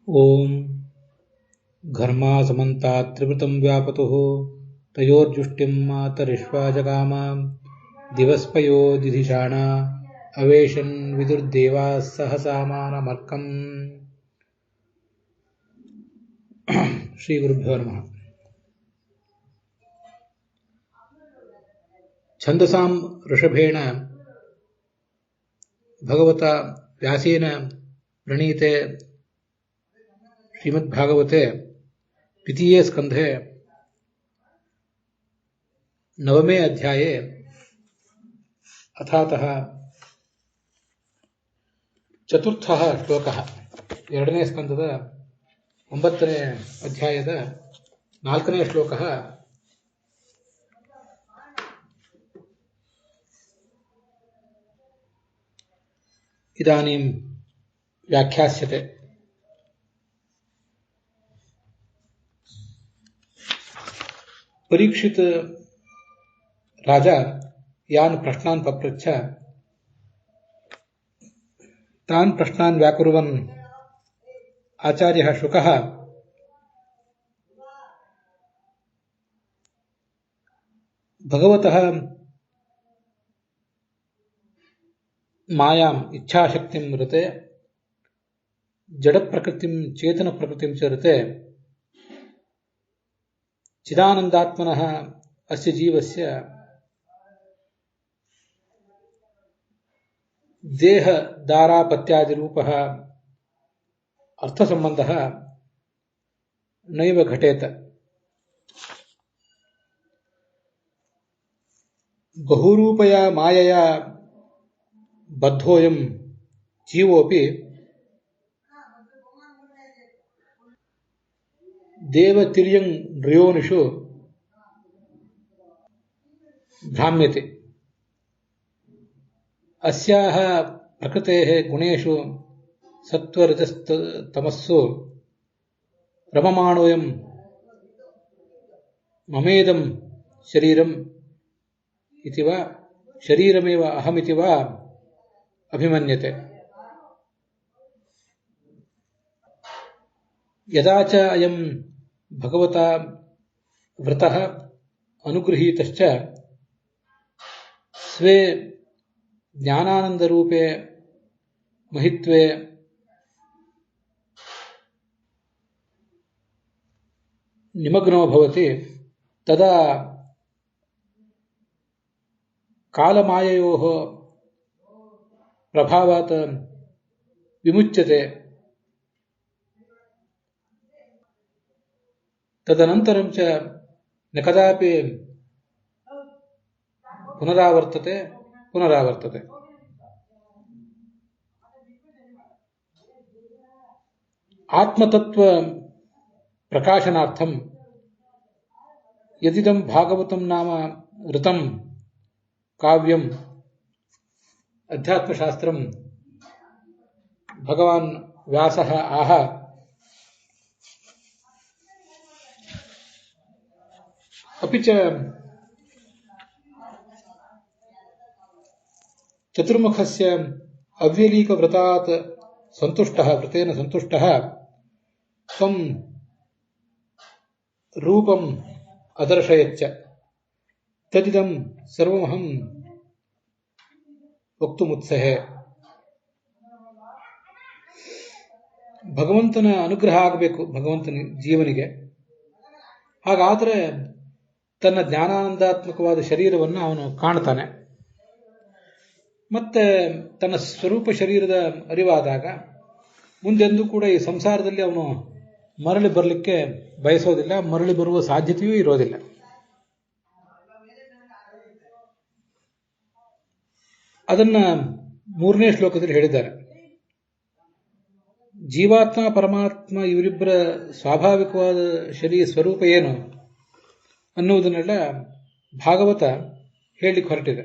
ಓಂ ಘರ್ಮಾಸಮಂತಾತ್ ತ್ರಿವೃತಂ ವ್ಯಾಪತುಃ ತಯೋರ್ಜುಷ್ಟಿಂ ಮಾತರಿಶ್ವಾ ಜಗಾಮ ದಿವಸ್ಪಯೋ ದಿಧಿಷಾಣ ovation ವಿದುರ್ದೇವಾಃ ಸಹಸಾಮಾನಮರ್ಕಂ. Shri ಗುರುಭ್ಯೋ ನಮಃ. ಛಂದಸಾಂ ಋಷಭೇಣ ಭಗವತ ವ್ಯಾಸೇನ ಪ್ರಣೀತೆ ಶ್ರೀಮದ್ಭಾಗವತೆ द्वितीये स्कन्धे नवमे अध्याये अथातः चतुर्थः श्लोकः. ಎರಡನೇ ಸ್ಕಂದದ 9ನೇ ಅಧ್ಯಾಯದ 4ನೇ ಶ್ಲೋಕः इदानीं व्याख्यास्यते. परीक्षित राजा यान् प्रश्नान् पप्रच्छ तान् प्रश्नान् व्याकुर्वन् आचार्यः शुकः भगवतः मायाम् इच्छाशक्तिं ऋते जडप्रकृतिं चेतनप्रकृतिं च ऋते चिदानन्दात्मनः अस्य जीवस्य देहदारापत्यादिरूपः अर्थसम्बन्धः नैव घटेत. बहुरूपया मायया बद्धोऽयं जीवोऽपि देवतिर्यं नृयोनिषु भ्राम्यते. अस्याः प्रकृतेः गुणेषु सत्त्वरजस्तमस्सु रममाणोऽयं ममेदं शरीरम् इति वा शरीरमेव अहमिति वा अभिमन्यते. यदा च अयं भगवता वृतः अनुगृहीतश्च स्वे ज्ञानानन्दरूपे महित्वे निमग्नो भवति तदा कालमाययोः प्रभावात् विमुच्यते. तदनन्तरं च न कदापि पुनरावर्तते. आत्मतत्व प्रकाशनार्थं यदिदं भागवतं नाम ऋतं काव्यम् अध्यात्मशास्त्रं भगवान् व्यासः आह अपि च चतुर्मुखस्य अव्यलीकव्रतात् व्रतेन सन्तुष्टः स्वं रूपम् अदर्शयच्च तदिदं सर्वमहं वक्तुमुत्सहे. ಭಗವಂತನ ಅನುಗ್ರಹ ಆಗಬೇಕು ಭಗವಂತನ ಜೀವನಿಗೆ. ಹಾಗಾದರೆ ತನ್ನ ಜ್ಞಾನಾನಂದಾತ್ಮಕವಾದ ಶರೀರವನ್ನು ಅವನು ಕಾಣ್ತಾನೆ. ಮತ್ತೆ ತನ್ನ ಸ್ವರೂಪ ಶರೀರದ ಅರಿವಾದಾಗ ಮುಂದೆಂದೂ ಕೂಡ ಈ ಸಂಸಾರದಲ್ಲಿ ಅವನು ಮರಳಿ ಬರಲಿಕ್ಕೆ ಬಯಸೋದಿಲ್ಲ, ಮರಳಿ ಬರುವ ಸಾಧ್ಯತೆಯೂ ಇರೋದಿಲ್ಲ. ಅದನ್ನ 3ನೇ ಶ್ಲೋಕದಲ್ಲಿ ಹೇಳಿದ್ದಾರೆ. ಜೀವಾತ್ಮ ಪರಮಾತ್ಮ ಇವರಿಬ್ಬರ ಸ್ವಾಭಾವಿಕವಾದ ಸ್ವರೂಪ ಏನು ಅನ್ನುವುದನ್ನೆಲ್ಲ ಭಾಗವತ ಹೇಳಲಿಕ್ಕೆ ಹೊರಟಿದೆ.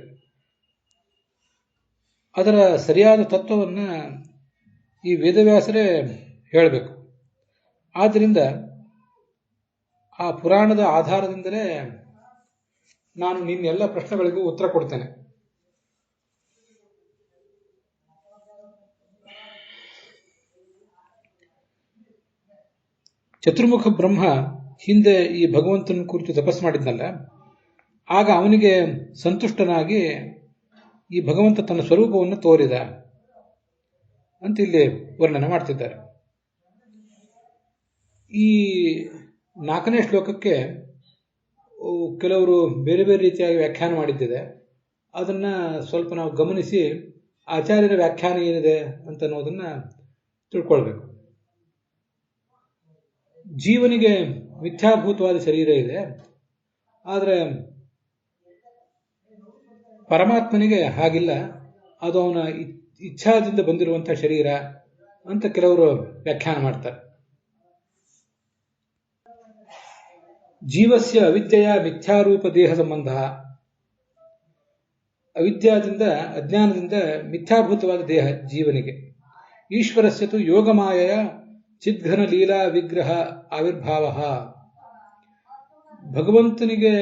ಅದರ ಸರಿಯಾದ ತತ್ವವನ್ನು ಈ ವೇದವ್ಯಾಸರೇ ಹೇಳಬೇಕು. ಆದ್ದರಿಂದ ಆ ಪುರಾಣದ ಆಧಾರದಿಂದಲೇ ನಾನು ನಿನ್ನೆಲ್ಲ ಪ್ರಶ್ನೆಗಳಿಗೂ ಉತ್ತರ ಕೊಡ್ತೇನೆ. ಚತುರ್ಮುಖ ಬ್ರಹ್ಮ ಹಿಂದೆ ಈ ಭಗವಂತನ ಕುರಿತು ತಪಸ್ ಮಾಡಿದ್ನಲ್ಲ, ಆಗ ಅವನಿಗೆ ಸಂತುಷ್ಟನಾಗಿ ಈ ಭಗವಂತ ತನ್ನ ಸ್ವರೂಪವನ್ನು ತೋರಿದ ಅಂತ ಇಲ್ಲಿ ವರ್ಣನೆ ಮಾಡ್ತಿದ್ದಾರೆ. ಈ 4ನೇ ಶ್ಲೋಕಕ್ಕೆ ಕೆಲವರು ಬೇರೆ ಬೇರೆ ರೀತಿಯಾಗಿ ವ್ಯಾಖ್ಯಾನ ಮಾಡಿದ್ದಿದೆ. ಅದನ್ನ ಸ್ವಲ್ಪ ನಾವು ಗಮನಿಸಿ ಆಚಾರ್ಯರ ವ್ಯಾಖ್ಯಾನ ಏನಿದೆ ಅಂತ ಅನ್ನೋದನ್ನ ತಿಳ್ಕೊಳ್ಬೇಕು. ಜೀವನಿಗೆ ಮಿಥ್ಯಾಭೂತವಾದ ಶರೀರ ಇದೆ, ಆದರೆ ಪರಮಾತ್ಮನಿಗೆ ಹಾಗಿಲ್ಲ, ಅದು ಅವನ ಇಚ್ಛಾದಿಂದ ಬಂದಿರುವಂತಹ ಶರೀರ ಅಂತ ಕೆಲವರು ವ್ಯಾಖ್ಯಾನ ಮಾಡ್ತಾರೆ. ಜೀವಸ್ಯ ಅವಿದ್ಯೆಯ ಮಿಥ್ಯಾರೂಪ ದೇಹ ಸಂಬಂಧ, ಅವಿದ್ಯಾದಿಂದ ಅಜ್ಞಾನದಿಂದ ಮಿಥ್ಯಾಭೂತವಾದ ದೇಹ ಜೀವನಿಗೆ. ಈಶ್ವರಸ್ಯತು ಯೋಗಮಾಯೆಯ ಚಿದ್ಘನ ಲೀಲಾ ವಿಗ್ರಹ ಆವಿರ್ಭಾವ, ಭಗವಂತನಿಗೆ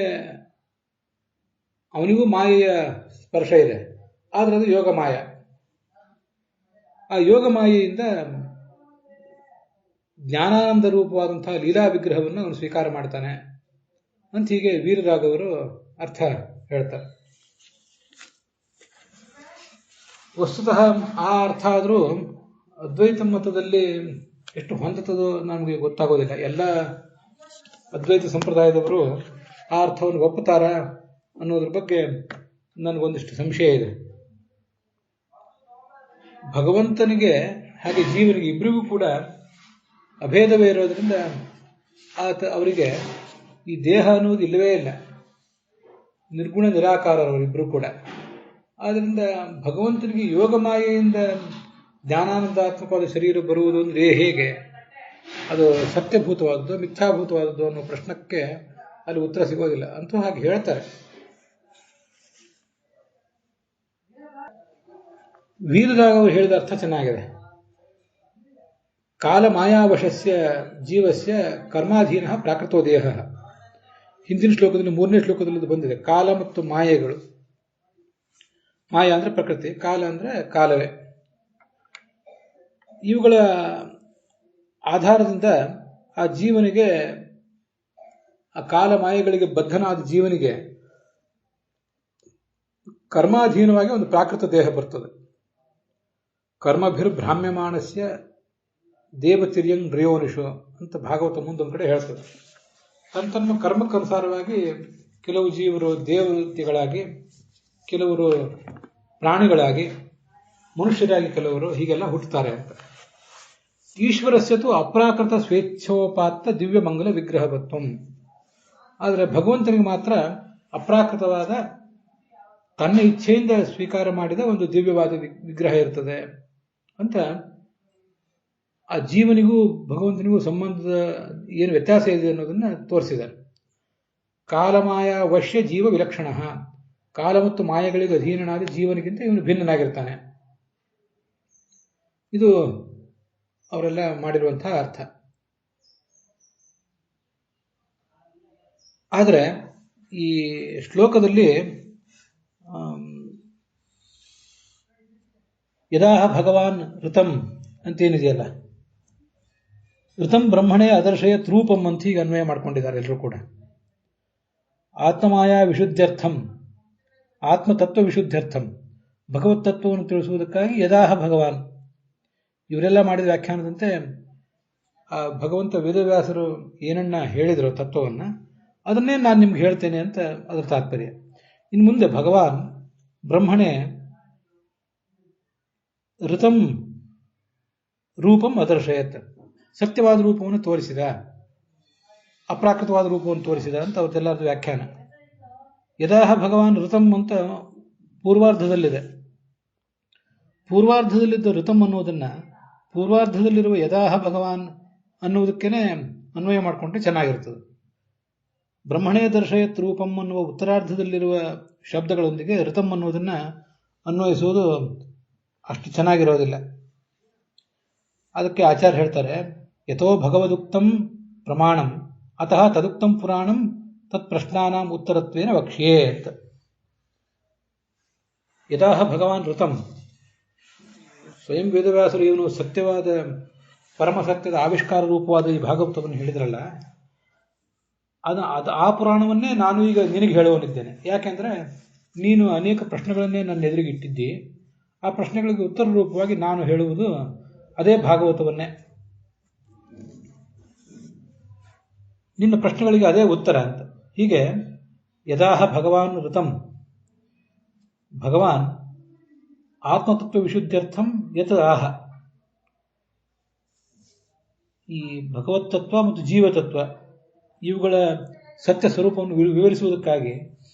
ಅವನಿಗೂ ಮಾಯೆಯ ಸ್ಪರ್ಶ ಇದೆ, ಆದರೆ ಅದು ಯೋಗಮಾಯ. ಆ ಯೋಗಮಾಯೆಯಿಂದ ಜ್ಞಾನಾನಂದ ರೂಪವಾದಂತಹ ಲೀಲಾ ವಿಗ್ರಹವನ್ನು ಅವನು ಸ್ವೀಕಾರ ಮಾಡ್ತಾನೆ ಅಂತ ಹೀಗೆ ವೀರರಾಘವರು ಅರ್ಥ ಹೇಳ್ತಾರೆ. ವಸ್ತುತಃ ಆ ಅರ್ಥ ಆದರೂ ಅದ್ವೈತ ಮತದಲ್ಲಿ ಎಷ್ಟು ಹೊಂದುತ್ತದೋ ನಮಗೆ ಗೊತ್ತಾಗೋದಿಲ್ಲ. ಎಲ್ಲ ಅದ್ವೈತ ಸಂಪ್ರದಾಯದವರು ಆ ಅರ್ಥವನ್ನು ಒಪ್ಪುತ್ತಾರ ಅನ್ನೋದ್ರ ಬಗ್ಗೆ ನನಗೊಂದಿಷ್ಟು ಸಂಶಯ ಇದೆ. ಭಗವಂತನಿಗೆ ಹಾಗೆ ಜೀವನಿಗೆ ಇಬ್ಬರಿಗೂ ಕೂಡ ಅಭೇದವೇ ಇರೋದ್ರಿಂದ ಅವರಿಗೆ ಈ ದೇಹ ಅನ್ನೋದು ಇಲ್ಲವೇ ಇಲ್ಲ, ನಿರ್ಗುಣ ನಿರಾಕಾರರವರಿಬ್ಬರು ಕೂಡ. ಆದ್ದರಿಂದ ಭಗವಂತನಿಗೆ ಯೋಗಮಾಯೆಯಿಂದ ಜ್ಞಾನಾನಂದಾತ್ಮಕವಾದ ಶರೀರ ಬರುವುದು ಅಂದರೆ ಹೇಗೆ, ಅದು ಸತ್ಯಭೂತವಾದದ್ದು ಮಿಥ್ಯಾಭೂತವಾದದ್ದು ಅನ್ನೋ ಪ್ರಶ್ನಕ್ಕೆ ಅಲ್ಲಿ ಉತ್ತರ ಸಿಗೋದಿಲ್ಲ ಅಂತೂ ಹಾಗೆ ಹೇಳ್ತಾರೆ. ವೀರರಾಘವರು ಹೇಳಿದ ಅರ್ಥ ಚೆನ್ನಾಗಿದೆ. ಕಾಲ ಮಾಯಾವಶಸ್ಯ ಜೀವಸ್ಯ ಕರ್ಮಾಧೀನ ಪ್ರಾಕೃತೋ ದೇಹ. ಹಿಂದಿನ ಶ್ಲೋಕದಲ್ಲಿ 3ನೇ ಶ್ಲೋಕದಲ್ಲಿ ಬಂದಿದೆ ಕಾಲ ಮತ್ತು ಮಾಯೆಗಳು. ಮಾಯ ಅಂದ್ರೆ ಪ್ರಕೃತಿ, ಕಾಲ ಅಂದ್ರೆ ಕಾಲವೇ. ಇವುಗಳ ಆಧಾರದಿಂದ ಆ ಜೀವನಿಗೆ, ಆ ಕಾಲ ಮಾಯೆಗಳಿಗೆ ಬದ್ಧನಾದ ಜೀವನಿಗೆ ಕರ್ಮಾಧೀನವಾಗಿ ಒಂದು ಪ್ರಾಕೃತ ದೇಹ ಬರ್ತದೆ. ಕರ್ಮಭಿರ್ಭ್ರಾಮ್ಯಮಾಣಸ್ಯ ದೇವತಿರ್ಯಂಗ್ ಡ್ರಿಯೋನಿಷು ಅಂತ ಭಾಗವತ ಮುಂದೊಂದು ಕಡೆ ಹೇಳ್ತದೆ. ತಮ್ಮ ಕರ್ಮಕ್ಕನುಸಾರವಾಗಿ ಕೆಲವು ಜೀವರು ದೇವತೆಗಳಾಗಿ, ಕೆಲವರು ಪ್ರಾಣಿಗಳಾಗಿ, ಮನುಷ್ಯರಾಗಿ ಕೆಲವರು ಹೀಗೆಲ್ಲ ಹುಟ್ಟುತ್ತಾರೆ ಅಂತ. ಈಶ್ವರಸ್ಯತು ಅಪ್ರಾಕೃತ ಸ್ವೇಚ್ಛೋಪಾತ್ತ ದಿವ್ಯ ಮಂಗಲ ವಿಗ್ರಹವತ್ವಂ. ಆದರೆ ಭಗವಂತನಿಗೆ ಮಾತ್ರ ಅಪ್ರಾಕೃತವಾದ ತನ್ನ ಇಚ್ಛೆಯಿಂದ ಸ್ವೀಕಾರ ಮಾಡಿದ ಒಂದು ದಿವ್ಯವಾದ ವಿಗ್ರಹ ಇರ್ತದೆ ಅಂತ. ಆ ಜೀವನಿಗೂ ಭಗವಂತನಿಗೂ ಸಂಬಂಧದ ಏನು ವ್ಯತ್ಯಾಸ ಇದೆ ಅನ್ನೋದನ್ನ ತೋರಿಸಿದ್ದಾರೆ. ಕಾಲಮಾಯ ವಶ್ಯ ಜೀವ ವಿಲಕ್ಷಣ, ಕಾಲ ಮತ್ತು ಮಾಯೆಗಳಿಗೆ ಅಧೀನನಾದ ಜೀವನಿಗಿಂತ ಇವನು ಭಿನ್ನನಾಗಿರ್ತಾನೆ. ಇದು ಅವರೆಲ್ಲ ಮಾಡಿರುವಂತಹ ಅರ್ಥ. ಆದರೆ ಈ ಶ್ಲೋಕದಲ್ಲಿ ಯದಾಹ ಭಗವಾನ್ ಋತಂ ಅಂತೇನಿದೆಯಲ್ಲ, ಋತಂ ಬ್ರಹ್ಮಣೇ ಅದರ್ಶಯತ್ ರೂಪಂ ಅಂತ ಹೀಗೆ ಅನ್ವಯ ಮಾಡ್ಕೊಂಡಿದ್ದಾರೆ ಎಲ್ಲರೂ ಕೂಡ. ಆತ್ಮಮಾಯಾ ವಿಶುದ್ಧ್ಯರ್ಥಂ, ಆತ್ಮತತ್ವ ವಿಶುದ್ಧ್ಯರ್ಥಂ, ಭಗವತ್ ತತ್ವವನ್ನು ತಿಳಿಸುವುದಕ್ಕಾಗಿ ಯದಾಹ ಭಗವಾನ್. ಇವರೆಲ್ಲ ಮಾಡಿದ ವ್ಯಾಖ್ಯಾನದಂತೆ ಆ ಭಗವಂತ ವೇದವ್ಯಾಸರು ಏನನ್ನ ಹೇಳಿದ್ರು ತತ್ವವನ್ನ, ಅದನ್ನೇ ನಾನು ನಿಮ್ಗೆ ಹೇಳ್ತೇನೆ ಅಂತ ಅದರ ತಾತ್ಪರ್ಯ. ಇನ್ನು ಮುಂದೆ ಭಗವಾನ್ ಬ್ರಹ್ಮಣೇ ಋತಂ ರೂಪಂ ಅದರ್ಶಯತ್, ಸತ್ಯವಾದ ರೂಪವನ್ನು ತೋರಿಸಿದ, ಅಪ್ರಾಕೃತವಾದ ರೂಪವನ್ನು ತೋರಿಸಿದ ಅಂತ ಅವತ್ತೆಲ್ಲರದು ವ್ಯಾಖ್ಯಾನ. ಯದಾಹ ಭಗವಾನ್ ಋತಂ ಅಂತ ಪೂರ್ವಾರ್ಧದಲ್ಲಿದೆ. ಪೂರ್ವಾರ್ಧದಲ್ಲಿದ್ದ ಋತಂ ಅನ್ನೋದನ್ನ ಪೂರ್ವಾರ್ಧದಲ್ಲಿರುವ ಯದಾಹ ಭಗವಾನ್ ಅನ್ನುವುದಕ್ಕೇನೆ ಅನ್ವಯ ಮಾಡಿಕೊಂಡ್ರೆ ಚೆನ್ನಾಗಿರ್ತದೆ. ಬ್ರಹ್ಮಣೇ ದರ್ಶಯತ್ ರೂಪಂ ಅನ್ನುವ ಉತ್ತರಾರ್ಧದಲ್ಲಿರುವ ಶಬ್ದಗಳೊಂದಿಗೆ ಋತಂ ಅನ್ನೋದನ್ನ ಅನ್ವಯಿಸುವುದು ಅಷ್ಟು ಚೆನ್ನಾಗಿರೋದಿಲ್ಲ. ಅದಕ್ಕೆ ಆಚಾರ್ಯ ಹೇಳ್ತಾರೆ, ಯಥೋ ಭಗವದುಕ್ತಂ ಪ್ರಮಾಣಂ ಅತಃ ತದುಕ್ತಂ ಪುರಾಣಂ ತತ್ ಪ್ರಶ್ನಾನಾಂ ಉತ್ತರತ್ವೇನ ವಕ್ಷ್ಯೇ ಅಂತ. ಯದಾಹ ಭಗವಾನ್ ಋತಂ, ಸ್ವಯಂ ವೇದವ್ಯಾಸರು ಇವನು ಸತ್ಯವಾದ ಪರಮಸತ್ಯದ ಆವಿಷ್ಕಾರ ರೂಪವಾದ ಈ ಭಾಗವತವನ್ನು ಹೇಳಿದ್ರಲ್ಲ, ಅದು ಆ ಪುರಾಣವನ್ನೇ ನಾನು ಈಗ ನಿನಗೆ ಹೇಳುವನಿದ್ದೇನೆ. ಯಾಕೆಂದರೆ ನೀನು ಅನೇಕ ಪ್ರಶ್ನೆಗಳನ್ನೇ ನನ್ನ ಎದುರಿಗೆ ಇಟ್ಟಿದ್ದಿ. ಆ ಪ್ರಶ್ನೆಗಳಿಗೆ ಉತ್ತರ ರೂಪವಾಗಿ ನಾನು ಹೇಳುವುದು ಅದೇ ಭಾಗವತವನ್ನೇ. ನಿನ್ನ ಪ್ರಶ್ನೆಗಳಿಗೆ ಅದೇ ಉತ್ತರ ಅಂತ. ಹೀಗೆ ಯದಾಹ ಭಗವಾನ್ ಋತಂ, ಭಗವಾನ್ ಆತ್ಮತತ್ವ ವಿಶುದ್ಧ್ಯರ್ಥಂ ಯತ್ ಆಹ, ಈ ಭಗವತ್ತತ್ವ ಮತ್ತು ಜೀವತತ್ವ ಇವುಗಳ ಸತ್ಯ ಸ್ವರೂಪವನ್ನು ವಿವರಿಸುವುದಕ್ಕಾಗಿ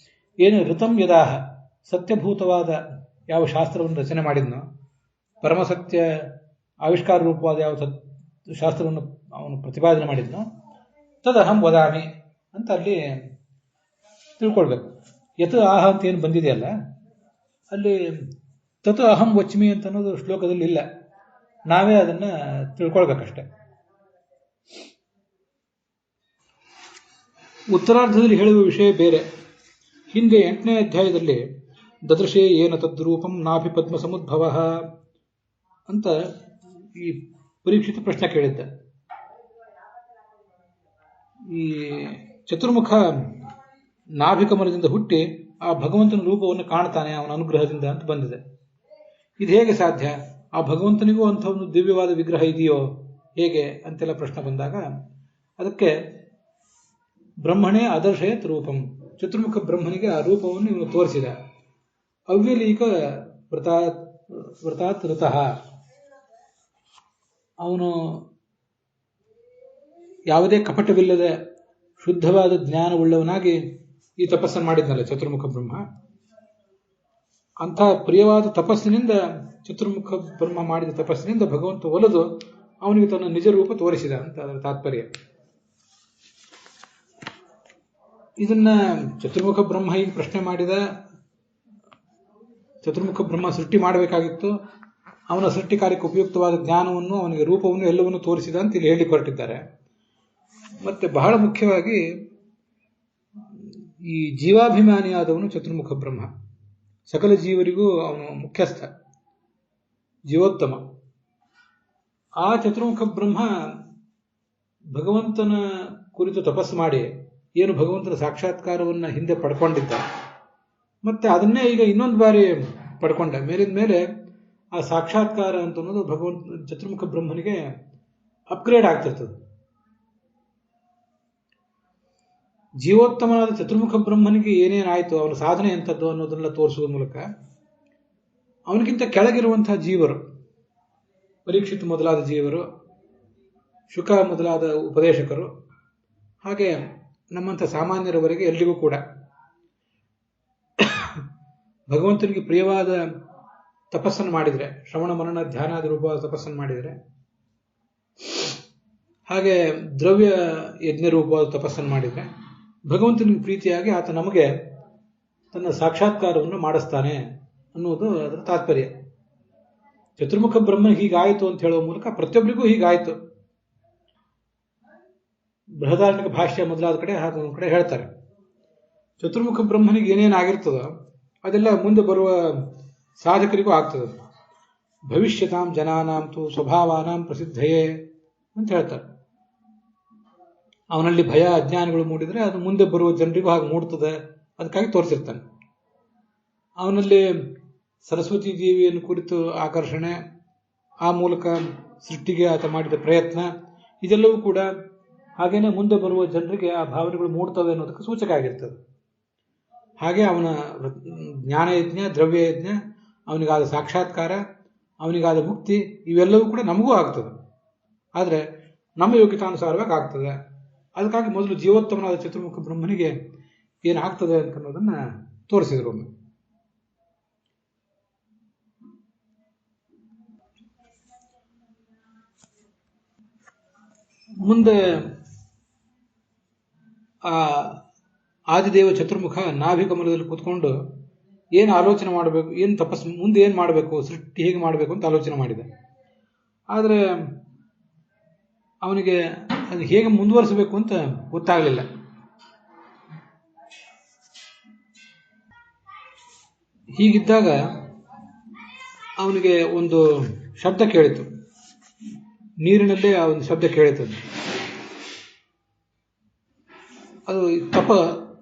ಏನು ಋತಂ ಯದಾಹ, ಸತ್ಯಭೂತವಾದ ಯಾವ ಶಾಸ್ತ್ರವನ್ನು ರಚನೆ ಮಾಡಿದ್ನೋ, ಪರಮಸತ್ಯ ಆವಿಷ್ಕಾರ ರೂಪವಾದ ಯಾವ ಶಾಸ್ತ್ರವನ್ನು ಅವನು ಪ್ರತಿಪಾದನೆ ಮಾಡಿದ್ನೋ, ತದಹಂ ವದಾಮಿ ಅಂತ ಅಲ್ಲಿ ತಿಳ್ಕೊಳ್ಬೇಕು. ಯತ್ ಆಹ ಅಂತ ಏನು ಬಂದಿದೆಯಲ್ಲ, ಅಲ್ಲಿ ತತ್ ಅಹಂ ವಚ್ಮಿ ಅಂತ ಅನ್ನೋದು ಶ್ಲೋಕದಲ್ಲಿ ಇಲ್ಲ. ನಾವೇ ಅದನ್ನ ತಿಳ್ಕೊಳ್ಬೇಕಷ್ಟೆ. ಉತ್ತರಾರ್ಧದಲ್ಲಿ ಹೇಳುವ ವಿಷಯ ಬೇರೆ. ಹಿಂದೆ 8ನೇ ಅಧ್ಯಾಯದಲ್ಲಿ ದದೃಶೇ ಏನ ತದ್ರೂಪಂ ನಾಭಿ ಪದ್ಮ ಸಮುದ್ಭವ ಅಂತ ಈ ಪರೀಕ್ಷಿತ ಪ್ರಶ್ನೆ ಕೇಳಿದ್ದ. ಈ ಚತುರ್ಮುಖ ನಾಭಿಕಮಲದಿಂದ ಹುಟ್ಟಿ ಆ ಭಗವಂತನ ರೂಪವನ್ನು ಕಾಣ್ತಾನೆ ಅವನ ಅನುಗ್ರಹದಿಂದ ಅಂತ ಬಂದಿದೆ. ಇದು ಹೇಗೆ ಸಾಧ್ಯ? ಆ ಭಗವಂತನಿಗೂ ಅಂಥ ಒಂದು ದಿವ್ಯವಾದ ವಿಗ್ರಹ ಇದೆಯೋ ಹೇಗೆ ಅಂತೆಲ್ಲ ಪ್ರಶ್ನೆ ಬಂದಾಗ ಅದಕ್ಕೆ ಬ್ರಹ್ಮಣೇ ಅದರ್ಶಯತ್ ರೂಪಂ, ಚತುರ್ಮುಖ ಬ್ರಹ್ಮನಿಗೆ ಆ ರೂಪವನ್ನು ಇವನು ತೋರಿಸಿದ. ಅವ್ಯಲೀಕ ವ್ರತಾತ್ ಋತಃ, ಅವನು ಯಾವುದೇ ಕಪಟವಿಲ್ಲದೆ ಶುದ್ಧವಾದ ಜ್ಞಾನವುಳ್ಳವನಾಗಿ ಈ ತಪಸ್ಸನ್ನು ಮಾಡಿದ್ನಲ್ಲ ಚತುರ್ಮುಖ ಬ್ರಹ್ಮ. ಅಂಥ ಪ್ರಿಯವಾದ ತಪಸ್ಸಿನಿಂದ, ಚತುರ್ಮುಖ ಬ್ರಹ್ಮ ಮಾಡಿದ ತಪಸ್ಸಿನಿಂದ ಭಗವಂತ ಒಲಿದು ಅವನಿಗೆ ತನ್ನ ನಿಜ ರೂಪ ತೋರಿಸಿದ ಅಂತ ಅದರ ತಾತ್ಪರ್ಯ. ಇದನ್ನ ಚತುರ್ಮುಖ ಬ್ರಹ್ಮ ಈಗ ಪ್ರಶ್ನೆ ಮಾಡಿದ. ಚತುರ್ಮುಖ ಬ್ರಹ್ಮ ಸೃಷ್ಟಿ ಮಾಡಬೇಕಾಗಿತ್ತು. ಅವನ ಸೃಷ್ಟಿ ಕಾರ್ಯಕ್ಕೆ ಉಪಯುಕ್ತವಾದ ಜ್ಞಾನವನ್ನು, ಅವನಿಗೆ ರೂಪವನ್ನು, ಎಲ್ಲವನ್ನೂ ತೋರಿಸಿದ ಅಂತ ಇಲ್ಲಿ ಹೇಳಿ ಹೊರಟಿದ್ದಾರೆ. ಮತ್ತೆ ಬಹಳ ಮುಖ್ಯವಾಗಿ ಈ ಜೀವಾಭಿಮಾನಿಯಾದವನು ಚತುರ್ಮುಖ ಬ್ರಹ್ಮ, ಸಕಲ ಜೀವರಿಗೂ ಅವನು ಮುಖ್ಯಸ್ಥ, ಜೀವೋತ್ತಮ. ಆ ಚತುರ್ಮುಖ ಬ್ರಹ್ಮ ಭಗವಂತನ ಕುರಿತು ತಪಸ್ಸು ಮಾಡಿ ಏನು ಭಗವಂತನ ಸಾಕ್ಷಾತ್ಕಾರವನ್ನು ಹಿಂದೆ ಪಡ್ಕೊಂಡಿದ್ದ, ಮತ್ತೆ ಅದನ್ನೇ ಈಗ ಇನ್ನೊಂದು ಬಾರಿ ಪಡ್ಕೊಂಡ. ಮೇಲಿನ ಮೇಲೆ ಆ ಸಾಕ್ಷಾತ್ಕಾರ ಅಂತ ಅನ್ನೋದು ಭಗವಂತ ಚತುರ್ಮುಖ ಬ್ರಹ್ಮನಿಗೆ ಅಪ್ಗ್ರೇಡ್ ಆಗ್ತಿರ್ತದೆ. ಜೀವೋತ್ತಮನಾದ ಚತುರ್ಮುಖ ಬ್ರಹ್ಮನಿಗೆ ಏನೇನಾಯಿತು, ಅವನ ಸಾಧನೆ ಎಂಥದ್ದು ಅನ್ನೋದನ್ನೆಲ್ಲ ತೋರಿಸುವ ಮೂಲಕ ಅವನಿಗಿಂತ ಕೆಳಗಿರುವಂತಹ ಜೀವರು, ಪರೀಕ್ಷಿತ್ ಮೊದಲಾದ ಜೀವರು, ಶುಕ ಮೊದಲಾದ ಉಪದೇಶಕರು, ಹಾಗೆ ನಮ್ಮಂಥ ಸಾಮಾನ್ಯರವರೆಗೆ ಎಲ್ರಿಗೂ ಕೂಡ ಭಗವಂತನಿಗೆ ಪ್ರಿಯವಾದ ತಪಸ್ಸನ್ನು ಮಾಡಿದರೆ, ಶ್ರವಣ ಮನನ ಧ್ಯಾನಾದಿ ರೂಪವಾದ ತಪಸ್ಸನ್ನು ಮಾಡಿದರೆ, ಹಾಗೆ ದ್ರವ್ಯ ಯಜ್ಞ ರೂಪವಾದ ತಪಸ್ಸನ್ನು ಮಾಡಿದರೆ ಭಗವಂತನಿಗೆ ಪ್ರೀತಿಯಾಗಿ ಆತ ನಮಗೆ ತನ್ನ ಸಾಕ್ಷಾತ್ಕಾರವನ್ನು ಮಾಡಿಸ್ತಾನೆ ಅನ್ನೋದು ಅದರ ತಾತ್ಪರ್ಯ. ಚತುರ್ಮುಖ ಬ್ರಹ್ಮ ಹೀಗಾಯಿತು ಅಂತ ಹೇಳುವ ಮೂಲಕ ಪ್ರತಿಯೊಬ್ಬರಿಗೂ ಹೀಗಾಯಿತು. ಬೃಹದಾರಣ್ಯಕ ಭಾಷ್ಯ ಮೊದಲಾದ ಕಡೆ ಹಾಗೆ ಒಂದು ಕಡೆ ಹೇಳ್ತಾರೆ, ಚತುರ್ಮುಖ ಬ್ರಹ್ಮನಿಗೆ ಏನೇನಾಗಿರ್ತದೋ ಅದೆಲ್ಲ ಮುಂದೆ ಬರುವ ಸಾಧಕರಿಗೂ ಆಗ್ತದೆ. ಭವಿಷ್ಯತಾಂ ಜನಾನಾಂತು ಸ್ವಭಾವಾನಾಂ ಪ್ರಸಿದ್ಧಯೇ ಅಂತ ಹೇಳ್ತಾರೆ. ಅವನಲ್ಲಿ ಭಯ ಅಜ್ಞಾನಗಳು ಮೂಡಿದರೆ ಅದು ಮುಂದೆ ಬರುವ ಜನರಿಗೂ ಹಾಗೆ ಮೂಡ್ತದೆ, ಅದಕ್ಕಾಗಿ ತೋರಿಸಿರ್ತಾನೆ. ಅವನಲ್ಲಿ ಸರಸ್ವತಿ ದೇವಿಯನ್ನು ಕುರಿತು ಆಕರ್ಷಣೆ, ಆ ಮೂಲಕ ಸೃಷ್ಟಿಗೆ ಆತ ಮಾಡಿದ ಪ್ರಯತ್ನ, ಇದೆಲ್ಲವೂ ಕೂಡ ಹಾಗೇನೆ ಮುಂದೆ ಬರುವ ಜನರಿಗೆ ಆ ಭಾವನೆಗಳು ಮೂಡ್ತವೆ ಅನ್ನೋದಕ್ಕೆ ಸೂಚಕ ಆಗಿರ್ತದೆ. ಹಾಗೆ ಅವನ ಜ್ಞಾನಯಜ್ಞ, ದ್ರವ್ಯಯಜ್ಞ, ಅವನಿಗಾದ ಸಾಕ್ಷಾತ್ಕಾರ, ಅವನಿಗಾದ ಮುಕ್ತಿ, ಇವೆಲ್ಲವೂ ಕೂಡ ನಮಗೂ ಆಗ್ತದೆ. ಆದರೆ ನಮ್ಮ ಯೋಗ್ಯತಾನುಸಾರವಾಗಿ ಆಗ್ತದೆ. ಅದಕ್ಕಾಗಿ ಮೊದಲು ಜೀವೋತ್ತಮನಾದ ಚತುರ್ಮುಖ ಬ್ರಹ್ಮನಿಗೆ ಏನಾಗ್ತದೆ ಅಂತ ಅನ್ನೋದನ್ನ ತೋರಿಸಿದ್ರು ಒಮ್ಮೆ. ಮುಂದೆ ಆ ಆದಿದೇವ ಚತುರ್ಮುಖ ನಾಭಿಕಮಲದಲ್ಲಿ ಕೂತ್ಕೊಂಡು ಏನು ಆಲೋಚನೆ ಮಾಡಬೇಕು, ಏನು ತಪಸ್ಸು, ಮುಂದೆ ಏನು ಮಾಡಬೇಕು, ಸೃಷ್ಟಿ ಹೇಗೆ ಮಾಡಬೇಕು ಅಂತ ಆಲೋಚನೆ ಮಾಡಿದೆ. ಆದರೆ ಅವನಿಗೆ ಅದು ಹೇಗೆ ಮುಂದುವರಿಸಬೇಕು ಅಂತ ಗೊತ್ತಾಗಲಿಲ್ಲ. ಹೀಗಿದ್ದಾಗ ಅವನಿಗೆ ಒಂದು ಶಬ್ದ ಕೇಳಿತು, ನೀರಿನಲ್ಲಿ ಆ ಒಂದು ಶಬ್ದ ಕೇಳಿತದೆ. ಅದು ತಪ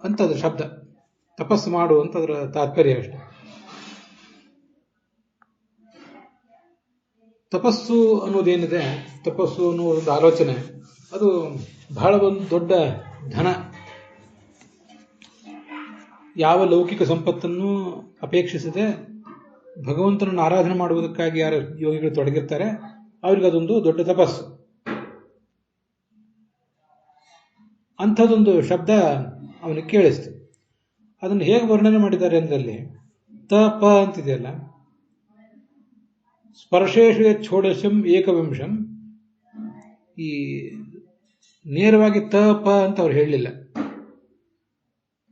ಅಂತ ಅದ್ರ ಶಬ್ದ, ತಪಸ್ಸು ಮಾಡು ಅಂತ ಅದರ ತಾತ್ಪರ್ಯ ಅಷ್ಟೆ. ತಪಸ್ಸು ಅನ್ನೋದೇನಿದೆ, ತಪಸ್ಸು ಅನ್ನೋ ಒಂದು ಆಲೋಚನೆ, ಅದು ಬಹಳ ಒಂದು ದೊಡ್ಡ ಧನ. ಯಾವ ಲೌಕಿಕ ಸಂಪತ್ತನ್ನು ಅಪೇಕ್ಷಿಸದೆ ಭಗವಂತನನ್ನು ಆರಾಧನೆ ಮಾಡುವುದಕ್ಕಾಗಿ ಯಾರು ಯೋಗಿಗಳು ತೊಡಗಿರ್ತಾರೆ ಅವ್ರಿಗೆ ಅದೊಂದು ದೊಡ್ಡ ತಪಸ್ಸು. ಅಂಥದ್ದೊಂದು ಶಬ್ದ ಅವನಿಗೆ ಕೇಳಿಸ್ತು. ಅದನ್ನು ಹೇಗೆ ವರ್ಣನೆ ಮಾಡಿದ್ದಾರೆ ಅಂದಲ್ಲಿ, ತಪ ಅಂತಿದೆಯಲ್ಲ, ಸ್ಪರ್ಶೇಶು ಷೋಡಶಂ ಏಕವಿಂಶಂ, ಈ ನೇರವಾಗಿ ತಪ ಅಂತ ಅವ್ರು ಹೇಳಲಿಲ್ಲ.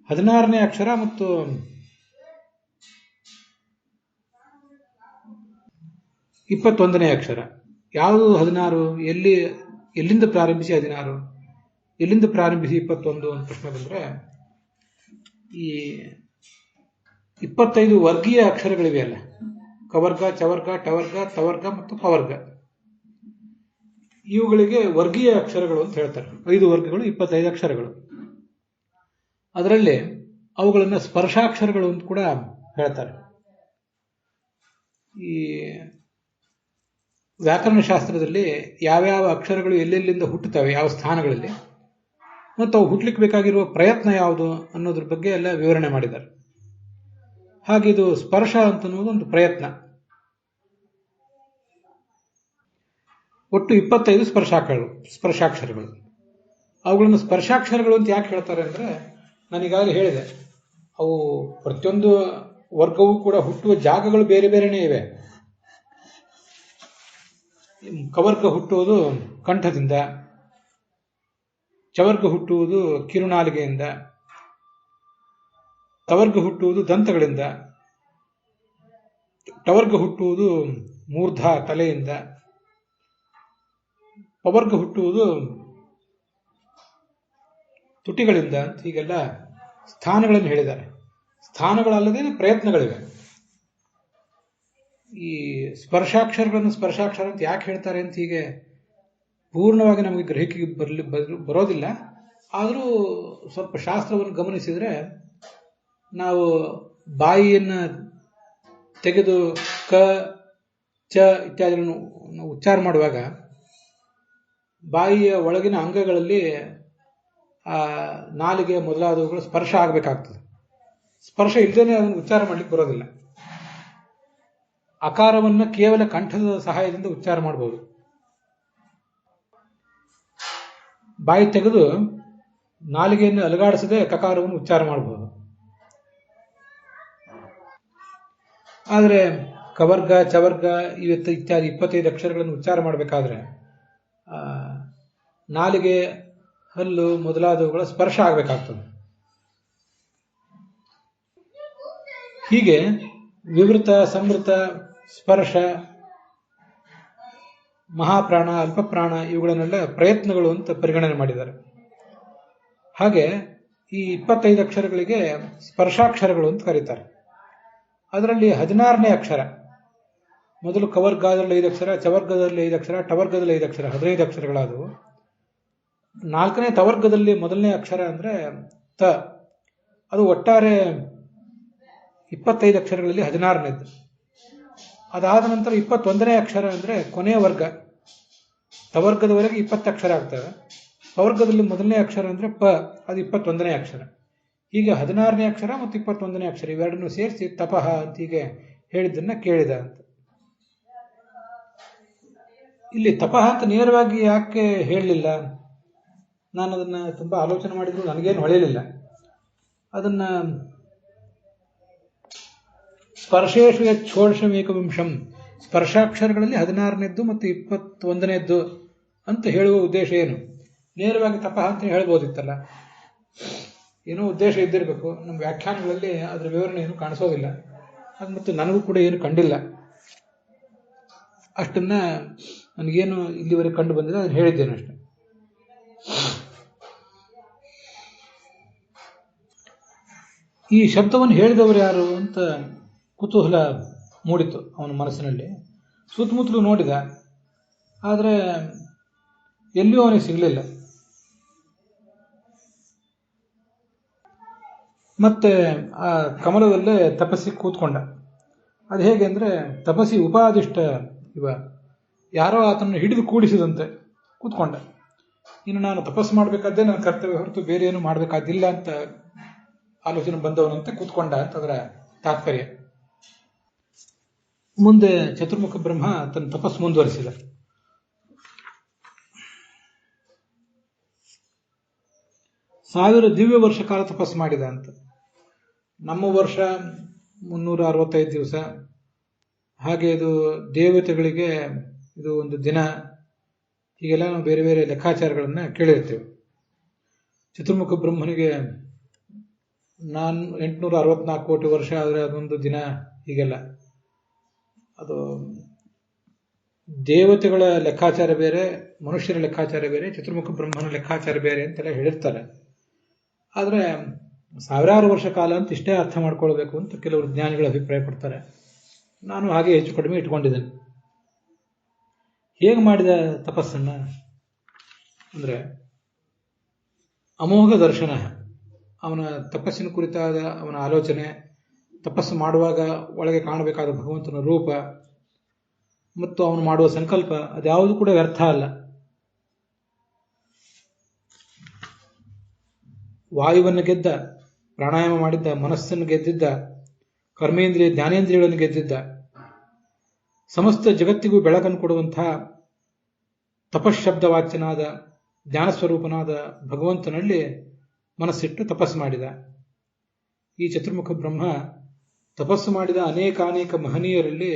16ನೇ ಅಕ್ಷರ ಮತ್ತು 21ನೇ ಅಕ್ಷರ ಯಾವುದು 16, ಎಲ್ಲಿಂದ ಪ್ರಾರಂಭಿಸಿ 16, ಎಲ್ಲಿಂದ ಪ್ರಾರಂಭಿಸಿ 21 ಅಂತ ಪ್ರಶ್ನೆ ಬಂದರೆ, ಈ 25 ವರ್ಗೀಯ ಅಕ್ಷರಗಳಿವೆ ಅಲ್ಲ, ಕವರ್ಗ, ಚವರ್ಗ, ಟವರ್ಗ, ತವರ್ಗ ಮತ್ತು ಪವರ್ಗ, ಇವುಗಳಿಗೆ ವರ್ಗೀಯ ಅಕ್ಷರಗಳು ಅಂತ ಹೇಳ್ತಾರೆ. 5 ವರ್ಗಗಳು, 25 ಅಕ್ಷರಗಳು. ಅದರಲ್ಲಿ ಅವುಗಳನ್ನು ಸ್ಪರ್ಶಾಕ್ಷರಗಳು ಅಂತ ಕೂಡ ಹೇಳ್ತಾರೆ. ಈ ವ್ಯಾಕರಣಶಾಸ್ತ್ರದಲ್ಲಿ ಯಾವ್ಯಾವ ಅಕ್ಷರಗಳು ಎಲ್ಲೆಲ್ಲಿಂದ ಹುಟ್ಟುತ್ತವೆ, ಯಾವ ಸ್ಥಾನಗಳಲ್ಲಿ, ಮತ್ತು ಅವು ಹುಟ್ಟಲಿಕ್ಕೆ ಬೇಕಾಗಿರುವ ಪ್ರಯತ್ನ ಯಾವುದು ಅನ್ನೋದ್ರ ಬಗ್ಗೆ ಎಲ್ಲ ವಿವರಣೆ ಮಾಡಿದ್ದಾರೆ. ಹಾಗೆ ಇದು ಸ್ಪರ್ಶ ಅಂತನ್ನುವುದು ಒಂದು ಪ್ರಯತ್ನ. ಒಟ್ಟು 25 ಸ್ಪರ್ಶಾಕ್ಷರಗಳು. ಅವುಗಳನ್ನು ಸ್ಪರ್ಶಾಕ್ಷರಗಳು ಅಂತ ಯಾಕೆ ಹೇಳ್ತಾರೆ ಅಂದರೆ, ನಾನೀಗಾಗಲೇ ಹೇಳಿದೆ, ಅವು ಪ್ರತಿಯೊಂದು ವರ್ಗವೂ ಕೂಡ ಹುಟ್ಟುವ ಜಾಗಗಳು ಬೇರೆ ಬೇರೆನೇ ಇವೆ. ಕವರ್ಗ ಹುಟ್ಟುವುದು ಕಂಠದಿಂದ, ಚವರ್ಗ ಹುಟ್ಟುವುದು ಕಿರುನಾಲಿಗೆಯಿಂದ, ತವರ್ಗ ಹುಟ್ಟುವುದು ದಂತಗಳಿಂದ, ಟವರ್ಗ ಹುಟ್ಟುವುದು ಮೂರ್ಧ ತಲೆಯಿಂದ, ಪವರ್ಗ ಹುಟ್ಟುವುದು ತುಟಿಗಳಿಂದ ಅಂತ ಹೀಗೆಲ್ಲ ಸ್ಥಾನಗಳನ್ನು ಹೇಳಿದ್ದಾರೆ. ಸ್ಥಾನಗಳಲ್ಲದೆ ಪ್ರಯತ್ನಗಳಿವೆ. ಈ ಸ್ಪರ್ಶಾಕ್ಷರಗಳನ್ನು ಸ್ಪರ್ಶಾಕ್ಷರ ಅಂತ ಯಾಕೆ ಹೇಳ್ತಾರೆ ಅಂತ ಹೀಗೆ ಪೂರ್ಣವಾಗಿ ನಮಗೆ ಗ್ರಹಿಕೆಗೆ ಬರೋದಿಲ್ಲ. ಆದರೂ ಸ್ವಲ್ಪ ಶಾಸ್ತ್ರವನ್ನು ಗಮನಿಸಿದರೆ ನಾವು ಬಾಯಿಯನ್ನು ತೆಗೆದು ಕ, ಚ ಇತ್ಯಾದಿಗಳನ್ನು ಉಚ್ಚಾರ ಮಾಡುವಾಗ ಬಾಯಿಯ ಒಳಗಿನ ಅಂಗಗಳಲ್ಲಿ ಆ ನಾಲಿಗೆ ಮೊದಲಾದವುಗಳು ಸ್ಪರ್ಶ ಆಗಬೇಕಾಗ್ತದೆ. ಸ್ಪರ್ಶ ಇಲ್ಲದೇ ಅದನ್ನು ಉಚ್ಚಾರ ಮಾಡಲಿಕ್ಕೆ ಬರೋದಿಲ್ಲ. ಅಕಾರವನ್ನು ಕೇವಲ ಕಂಠದ ಸಹಾಯದಿಂದ ಉಚ್ಚಾರ ಮಾಡಬಹುದು. ಬಾಯಿ ತೆಗೆದು ನಾಲಿಗೆಯನ್ನು ಅಲುಗಾಡಿಸದೆ ಕಕಾರವನ್ನು ಉಚ್ಚಾರ ಮಾಡಬಹುದು. ಆದರೆ ಕವರ್ಗ, ಚವರ್ಗ ಇತ್ಯಾದಿ 25 ಅಕ್ಷರಗಳನ್ನು ಉಚ್ಚಾರ ಮಾಡಬೇಕಾದ್ರೆ ನಾಲಿಗೆ, ಹಲ್ಲು ಮೊದಲಾದವುಗಳ ಸ್ಪರ್ಶ ಆಗಬೇಕಾಗ್ತದೆ. ಹೀಗೆ ವಿವೃತ, ಸಂವೃತ, ಸ್ಪರ್ಶ, ಮಹಾಪ್ರಾಣ, ಅಲ್ಪಪ್ರಾಣ ಇವುಗಳನ್ನೆಲ್ಲ ಪ್ರಯತ್ನಗಳು ಅಂತ ಪರಿಗಣನೆ ಮಾಡಿದ್ದಾರೆ. ಹಾಗೆ ಈ 25 ಅಕ್ಷರಗಳಿಗೆ ಸ್ಪರ್ಶಾಕ್ಷರಗಳು ಅಂತ ಕರೀತಾರೆ. ಅದರಲ್ಲಿ 16ನೇ ಅಕ್ಷರ, ಮೊದಲು ಕವರ್ಗದಲ್ಲಿ 5 ಅಕ್ಷರ, ಚವರ್ಗದಲ್ಲಿ 5 ಅಕ್ಷರ, ಟವರ್ಗದಲ್ಲಿ 5 ಅಕ್ಷರ, 15 ಅಕ್ಷರಗಳಾದವು. 4ನೇ ತವರ್ಗದಲ್ಲಿ ಮೊದಲನೇ ಅಕ್ಷರ ಅಂದರೆ ತ, ಅದು ಒಟ್ಟಾರೆ 25 ಅಕ್ಷರಗಳಲ್ಲಿ 16ನೇದ್ದು. ಅದಾದ ನಂತರ 21ನೇ ಅಕ್ಷರ ಅಂದರೆ ಕೊನೆಯ ವರ್ಗ, ತವರ್ಗದವರೆಗೆ 20 ಅಕ್ಷರ ಆಗ್ತವೆ. ಪವರ್ಗದಲ್ಲಿ ಮೊದಲನೇ ಅಕ್ಷರ ಅಂದರೆ ಪ, ಅದು 21ನೇ ಅಕ್ಷರ. ಹೀಗೆ 16ನೇ ಅಕ್ಷರ ಮತ್ತು 21ನೇ ಅಕ್ಷರ ಇವೆರಡನ್ನು ಸೇರಿಸಿ ತಪಃ ಅಂತ ಹೀಗೆ ಹೇಳಿದ್ದನ್ನ ಕೇಳಿದ ಅಂತ. ಇಲ್ಲಿ ತಪಃ ಅಂತ ನೇರವಾಗಿ ಯಾಕೆ ಹೇಳಲಿಲ್ಲ, ನಾನು ಅದನ್ನು ತುಂಬ ಆಲೋಚನೆ ಮಾಡಿದ್ರು ನನಗೇನು ಹೊಳೆಯಲಿಲ್ಲ. ಅದನ್ನ ಸ್ಪರ್ಶೇಶು ಷೋಡಶಂ ಏಕವಿಂಶಂ, ಸ್ಪರ್ಶಾಕ್ಷರಗಳಲ್ಲಿ 16ನೇದ್ದು ಮತ್ತು 21ನೇದ್ದು ಅಂತ ಹೇಳುವ ಉದ್ದೇಶ ಏನು? ನೇರವಾಗಿ ತಪಃ ಅಂತ ಹೇಳ್ಬೋದಿತ್ತಲ್ಲ. ಏನೋ ಉದ್ದೇಶ ಇದ್ದಿರಬೇಕು. ನಮ್ಮ ವ್ಯಾಖ್ಯಾನಗಳಲ್ಲಿ ಅದರ ವಿವರಣೆ ಏನು ಕಾಣಿಸೋದಿಲ್ಲ. ಅದು ಮತ್ತು ನನಗೂ ಕೂಡ ಏನು ಕಂಡಿಲ್ಲ. ಅಷ್ಟನ್ನ ನನಗೇನು ಇಲ್ಲಿವರೆಗೆ ಕಂಡು ಬಂದಿದೆ ಅದನ್ನು ಹೇಳಿದ್ದೇನೆ ಅಷ್ಟೆ. ಈ ಶಬ್ದವನ್ನು ಹೇಳಿದವರು ಯಾರು ಅಂತ ಕುತೂಹಲ ಮೂಡಿತು ಅವನ ಮನಸ್ಸಿನಲ್ಲಿ. ಸುತ್ತಮುತ್ತಲು ನೋಡಿದ, ಆದರೆ ಎಲ್ಲಿಯೂ ಅವನಿಗೆ ಸಿಗಲಿಲ್ಲ. ಮತ್ತೆ ಆ ಕಮಲದಲ್ಲೇ ತಪಸ್ಸಿ ಕೂತ್ಕೊಂಡ. ಅದು ಹೇಗೆ ಅಂದರೆ ತಪಸ್ಸಿ ಉಪಾದಿಷ್ಟ ಇವ ಯಾರೋ ಆತನನ್ನು ಹಿಡಿದು ಕೂಡಿಸಿದಂತೆ ಕೂತ್ಕೊಂಡ. ಇನ್ನು ನಾನು ತಪಸ್ಸು ಮಾಡಬೇಕಾದ್ದೇ ನನ್ನ ಕರ್ತವ್ಯ ಹೊರತು ಬೇರೆ ಏನು ಮಾಡಬೇಕಾದಿಲ್ಲ ಅಂತ ಆಲೋಚನೆ ಬಂದವನಂತೆ ಕೂತ್ಕೊಂಡ ಅಂತ ಅದರ ತಾತ್ಪರ್ಯ. ಮುಂದೆ ಚತುರ್ಮುಖ ಬ್ರಹ್ಮ ತನ್ನ ತಪಸ್ಸು ಮುಂದುವರಿಸಿದ. 1000 ದಿವ್ಯ ವರ್ಷ ಕಾಲ ತಪಸ್ಸು ಮಾಡಿದ ಅಂತ. ನಮ್ಮ ವರ್ಷ 365 ದಿವಸ. ಹಾಗೆ ಇದು ದೇವತೆಗಳಿಗೆ ಇದು ಒಂದು ದಿನ. ಹೀಗೆಲ್ಲ ನಾವು ಬೇರೆ ಬೇರೆ ಲೆಕ್ಕಾಚಾರಗಳನ್ನು ಕೇಳಿರ್ತೇವೆ. ಚತುರ್ಮುಖ ಬ್ರಹ್ಮನಿಗೆ 864 ಕೋಟಿ ವರ್ಷ ಆದರೆ ಅದೊಂದು ದಿನ. ಹೀಗೆಲ್ಲ ಅದು ದೇವತೆಗಳ ಲೆಕ್ಕಾಚಾರ ಬೇರೆ, ಮನುಷ್ಯರ ಲೆಕ್ಕಾಚಾರ ಬೇರೆ, ಚತುರ್ಮುಖ ಬ್ರಹ್ಮನ ಲೆಕ್ಕಾಚಾರ ಬೇರೆ ಅಂತೆಲ್ಲ ಹೇಳಿರ್ತಾರೆ. ಆದರೆ 1000 ವರ್ಷ ಕಾಲ ಅಂತ ಇಷ್ಟೇ ಅರ್ಥ ಮಾಡ್ಕೊಳ್ಬೇಕು ಅಂತ ಕೆಲವರು ಜ್ಞಾನಿಗಳು ಅಭಿಪ್ರಾಯ ಪಡ್ತಾರೆ. ನಾನು ಹಾಗೆ ಹೆಚ್ಚು ಕಡಿಮೆ ಇಟ್ಕೊಂಡಿದ್ದೇನೆ. ಹೇಗೆ ಮಾಡಿದ ತಪಸ್ಸನ್ನ ಅಂದರೆ ಅಮೋಘ ದರ್ಶನ, ಅವನ ತಪಸ್ಸಿನ ಕುರಿತಾದ ಅವನ ಆಲೋಚನೆ, ತಪಸ್ಸು ಮಾಡುವಾಗ ಒಳಗೆ ಕಾಣಬೇಕಾದ ಭಗವಂತನ ರೂಪ ಮತ್ತು ಅವನು ಮಾಡುವ ಸಂಕಲ್ಪ ಅದ್ಯಾವುದು ಕೂಡ ವ್ಯರ್ಥ ಅಲ್ಲ. ವಾಯುವನ್ನು ಗೆದ್ದ, ಪ್ರಾಣಾಯಾಮ ಮಾಡಿದ್ದ, ಮನಸ್ಸನ್ನು ಗೆದ್ದಿದ್ದ, ಕರ್ಮೇಂದ್ರಿಯ ಜ್ಞಾನೇಂದ್ರಿಯಗಳನ್ನು ಗೆದ್ದಿದ್ದ, ಸಮಸ್ತ ಜಗತ್ತಿಗೂ ಬೆಳಕನ್ನು ಕೊಡುವಂತಹ ತಪಶ್ಶಬ್ದವಾಚ್ಯನಾದ ಜ್ಞಾನಸ್ವರೂಪನಾದ ಭಗವಂತನಲ್ಲಿ ಮನಸ್ಸಿಟ್ಟು ತಪಸ್ಸು ಮಾಡಿದ. ಈ ಚತುರ್ಮುಖ ಬ್ರಹ್ಮ ತಪಸ್ಸು ಮಾಡಿದ ಅನೇಕಾನೇಕ ಮಹನೀಯರಲ್ಲಿ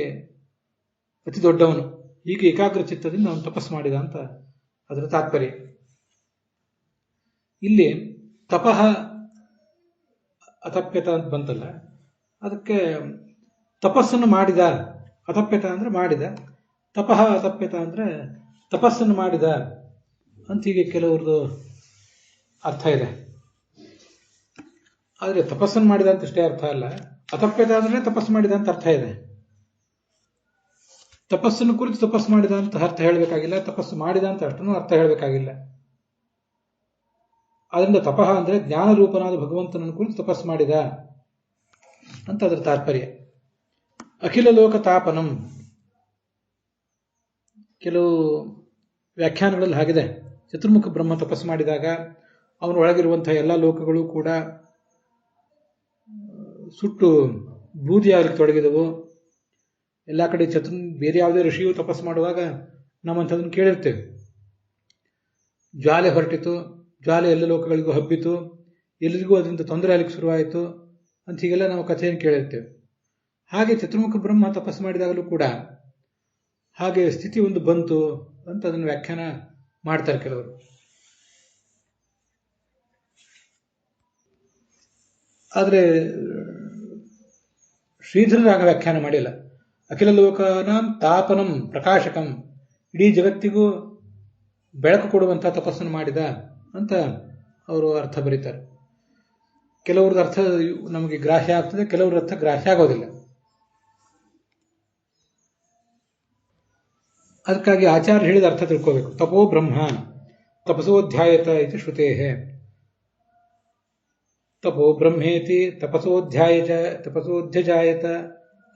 ಅತಿ ದೊಡ್ಡವನು. ಹೀಗೆ ಏಕಾಗ್ರ ಚಿತ್ತದಿಂದ ಅವನು ತಪಸ್ಸು ಮಾಡಿದ ಅಂತ ಅದರ ತಾತ್ಪರ್ಯ. ಇಲ್ಲಿ ತಪಃ ಅತಪ್ಯತ ಅಂತ ಬಂತಲ್ಲ, ಅದಕ್ಕೆ ತಪಸ್ಸನ್ನು ಮಾಡಿದ. ಅತಪ್ಯತ ಅಂದ್ರೆ ಮಾಡಿದ, ತಪಃ ಅತಪ್ಯತ ಅಂದ್ರೆ ತಪಸ್ಸನ್ನು ಮಾಡಿದ ಅಂತ ಹೀಗೆ ಕೆಲವ್ರದ್ದು ಅರ್ಥ ಇದೆ. ಆದರೆ ತಪಸ್ಸನ್ನು ಮಾಡಿದ ಅಂತ ಇಷ್ಟೇ ಅರ್ಥ ಅಲ್ಲ. ಅತಪ್ಯತ ಅಂದ್ರೆ ತಪಸ್ಸು ಮಾಡಿದ ಅಂತ ಅರ್ಥ ಇದೆ. ತಪಸ್ಸನ್ನು ಕುರಿತು ತಪಸ್ಸು ಮಾಡಿದ ಅಂತ ಅರ್ಥ ಹೇಳಬೇಕಾಗಿಲ್ಲ, ತಪಸ್ಸು ಮಾಡಿದ ಅಂತ ಅಷ್ಟನ್ನು ಅರ್ಥ ಹೇಳಬೇಕಾಗಿಲ್ಲ. ಅದರಿಂದ ತಪಃ ಅಂದ್ರೆ ಜ್ಞಾನ ರೂಪನಾದ ಭಗವಂತನನ್ನು ಕುರಿತು ತಪಸ್ಸು ಮಾಡಿದ ಅಂತ ಅದರ ತಾತ್ಪರ್ಯ. ಅಖಿಲ ಲೋಕ ತಾಪನಂ, ಕೆಲವು ವ್ಯಾಖ್ಯಾನಗಳಲ್ಲಿ ಹಾಗಿದೆ. ಚತುರ್ಮುಖ ಬ್ರಹ್ಮ ತಪಸ್ಸು ಮಾಡಿದಾಗ ಅವನೊಳಗಿರುವಂತಹ ಎಲ್ಲ ಲೋಕಗಳು ಕೂಡ ಸುಟ್ಟು ಬೂದಿಯಾಗಲಿಕ್ಕೆ ತೊಡಗಿದವು. ಎಲ್ಲ ಕಡೆ ಬೇರೆ ಯಾವುದೇ ಋಷಿಯು ತಪಸ್ಸು ಮಾಡುವಾಗ ನಾವಂಥದನ್ನು ಕೇಳಿರ್ತೇವೆ. ಜ್ವಾಲೆ ಹೊರಟಿತು, ಜ್ವಾಲೆ ಎಲ್ಲ ಲೋಕಗಳಿಗೂ ಹಬ್ಬಿತು, ಎಲ್ಲರಿಗೂ ಅದರಿಂದ ತೊಂದರೆ ಆಗಲಿಕ್ಕೆ ಶುರುವಾಯಿತು ಅಂತ ಹೀಗೆಲ್ಲ ನಾವು ಕಥೆಯನ್ನು ಕೇಳಿರ್ತೇವೆ. ಹಾಗೆ ಚತುರ್ಮುಖ ಬ್ರಹ್ಮ ತಪಸ್ಸು ಮಾಡಿದಾಗಲೂ ಕೂಡ ಹಾಗೆ ಸ್ಥಿತಿ ಒಂದು ಬಂತು ಅಂತ ಅದನ್ನು ವ್ಯಾಖ್ಯಾನ ಮಾಡ್ತಾರೆ ಕೆಲವರು. ಆದರೆ ಶ್ರೀಧರರಾಗ ವ್ಯಾಖ್ಯಾನ ಮಾಡಿಲ್ಲ. ಅಖಿಲ ಲೋಕನಾಂ ತಾಪನಂ ಪ್ರಕಾಶಕಂ, ಇಡೀ ಜಗತ್ತಿಗೂ ಬೆಳಕು ಕೊಡುವಂತಹ ತಪಸ್ಸನ್ನು ಮಾಡಿದ ಅಂತ ಅವರು ಅರ್ಥ ಬರೀತಾರೆ. ಕೆಲವ್ರದ್ದು ಅರ್ಥ ನಮಗೆ ಗ್ರಾಹ್ಯ ಆಗ್ತದೆ, ಕೆಲವ್ರ ಅರ್ಥ ಗ್ರಾಹ್ಯ ಆಗೋದಿಲ್ಲ. ಅದಕ್ಕಾಗಿ ಆಚಾರ್ಯ ಹೇಳಿದ ಅರ್ಥ ತಿಳ್ಕೋಬೇಕು. ತಪೋ ಬ್ರಹ್ಮ ತಪಸೋಧ್ಯಾಯತ ಇದು ಶ್ರುತೇಹೇ. ತಪೋ ಬ್ರಹ್ಮೇತಿ ತಪಸೋಧ್ಯಜಾಯತ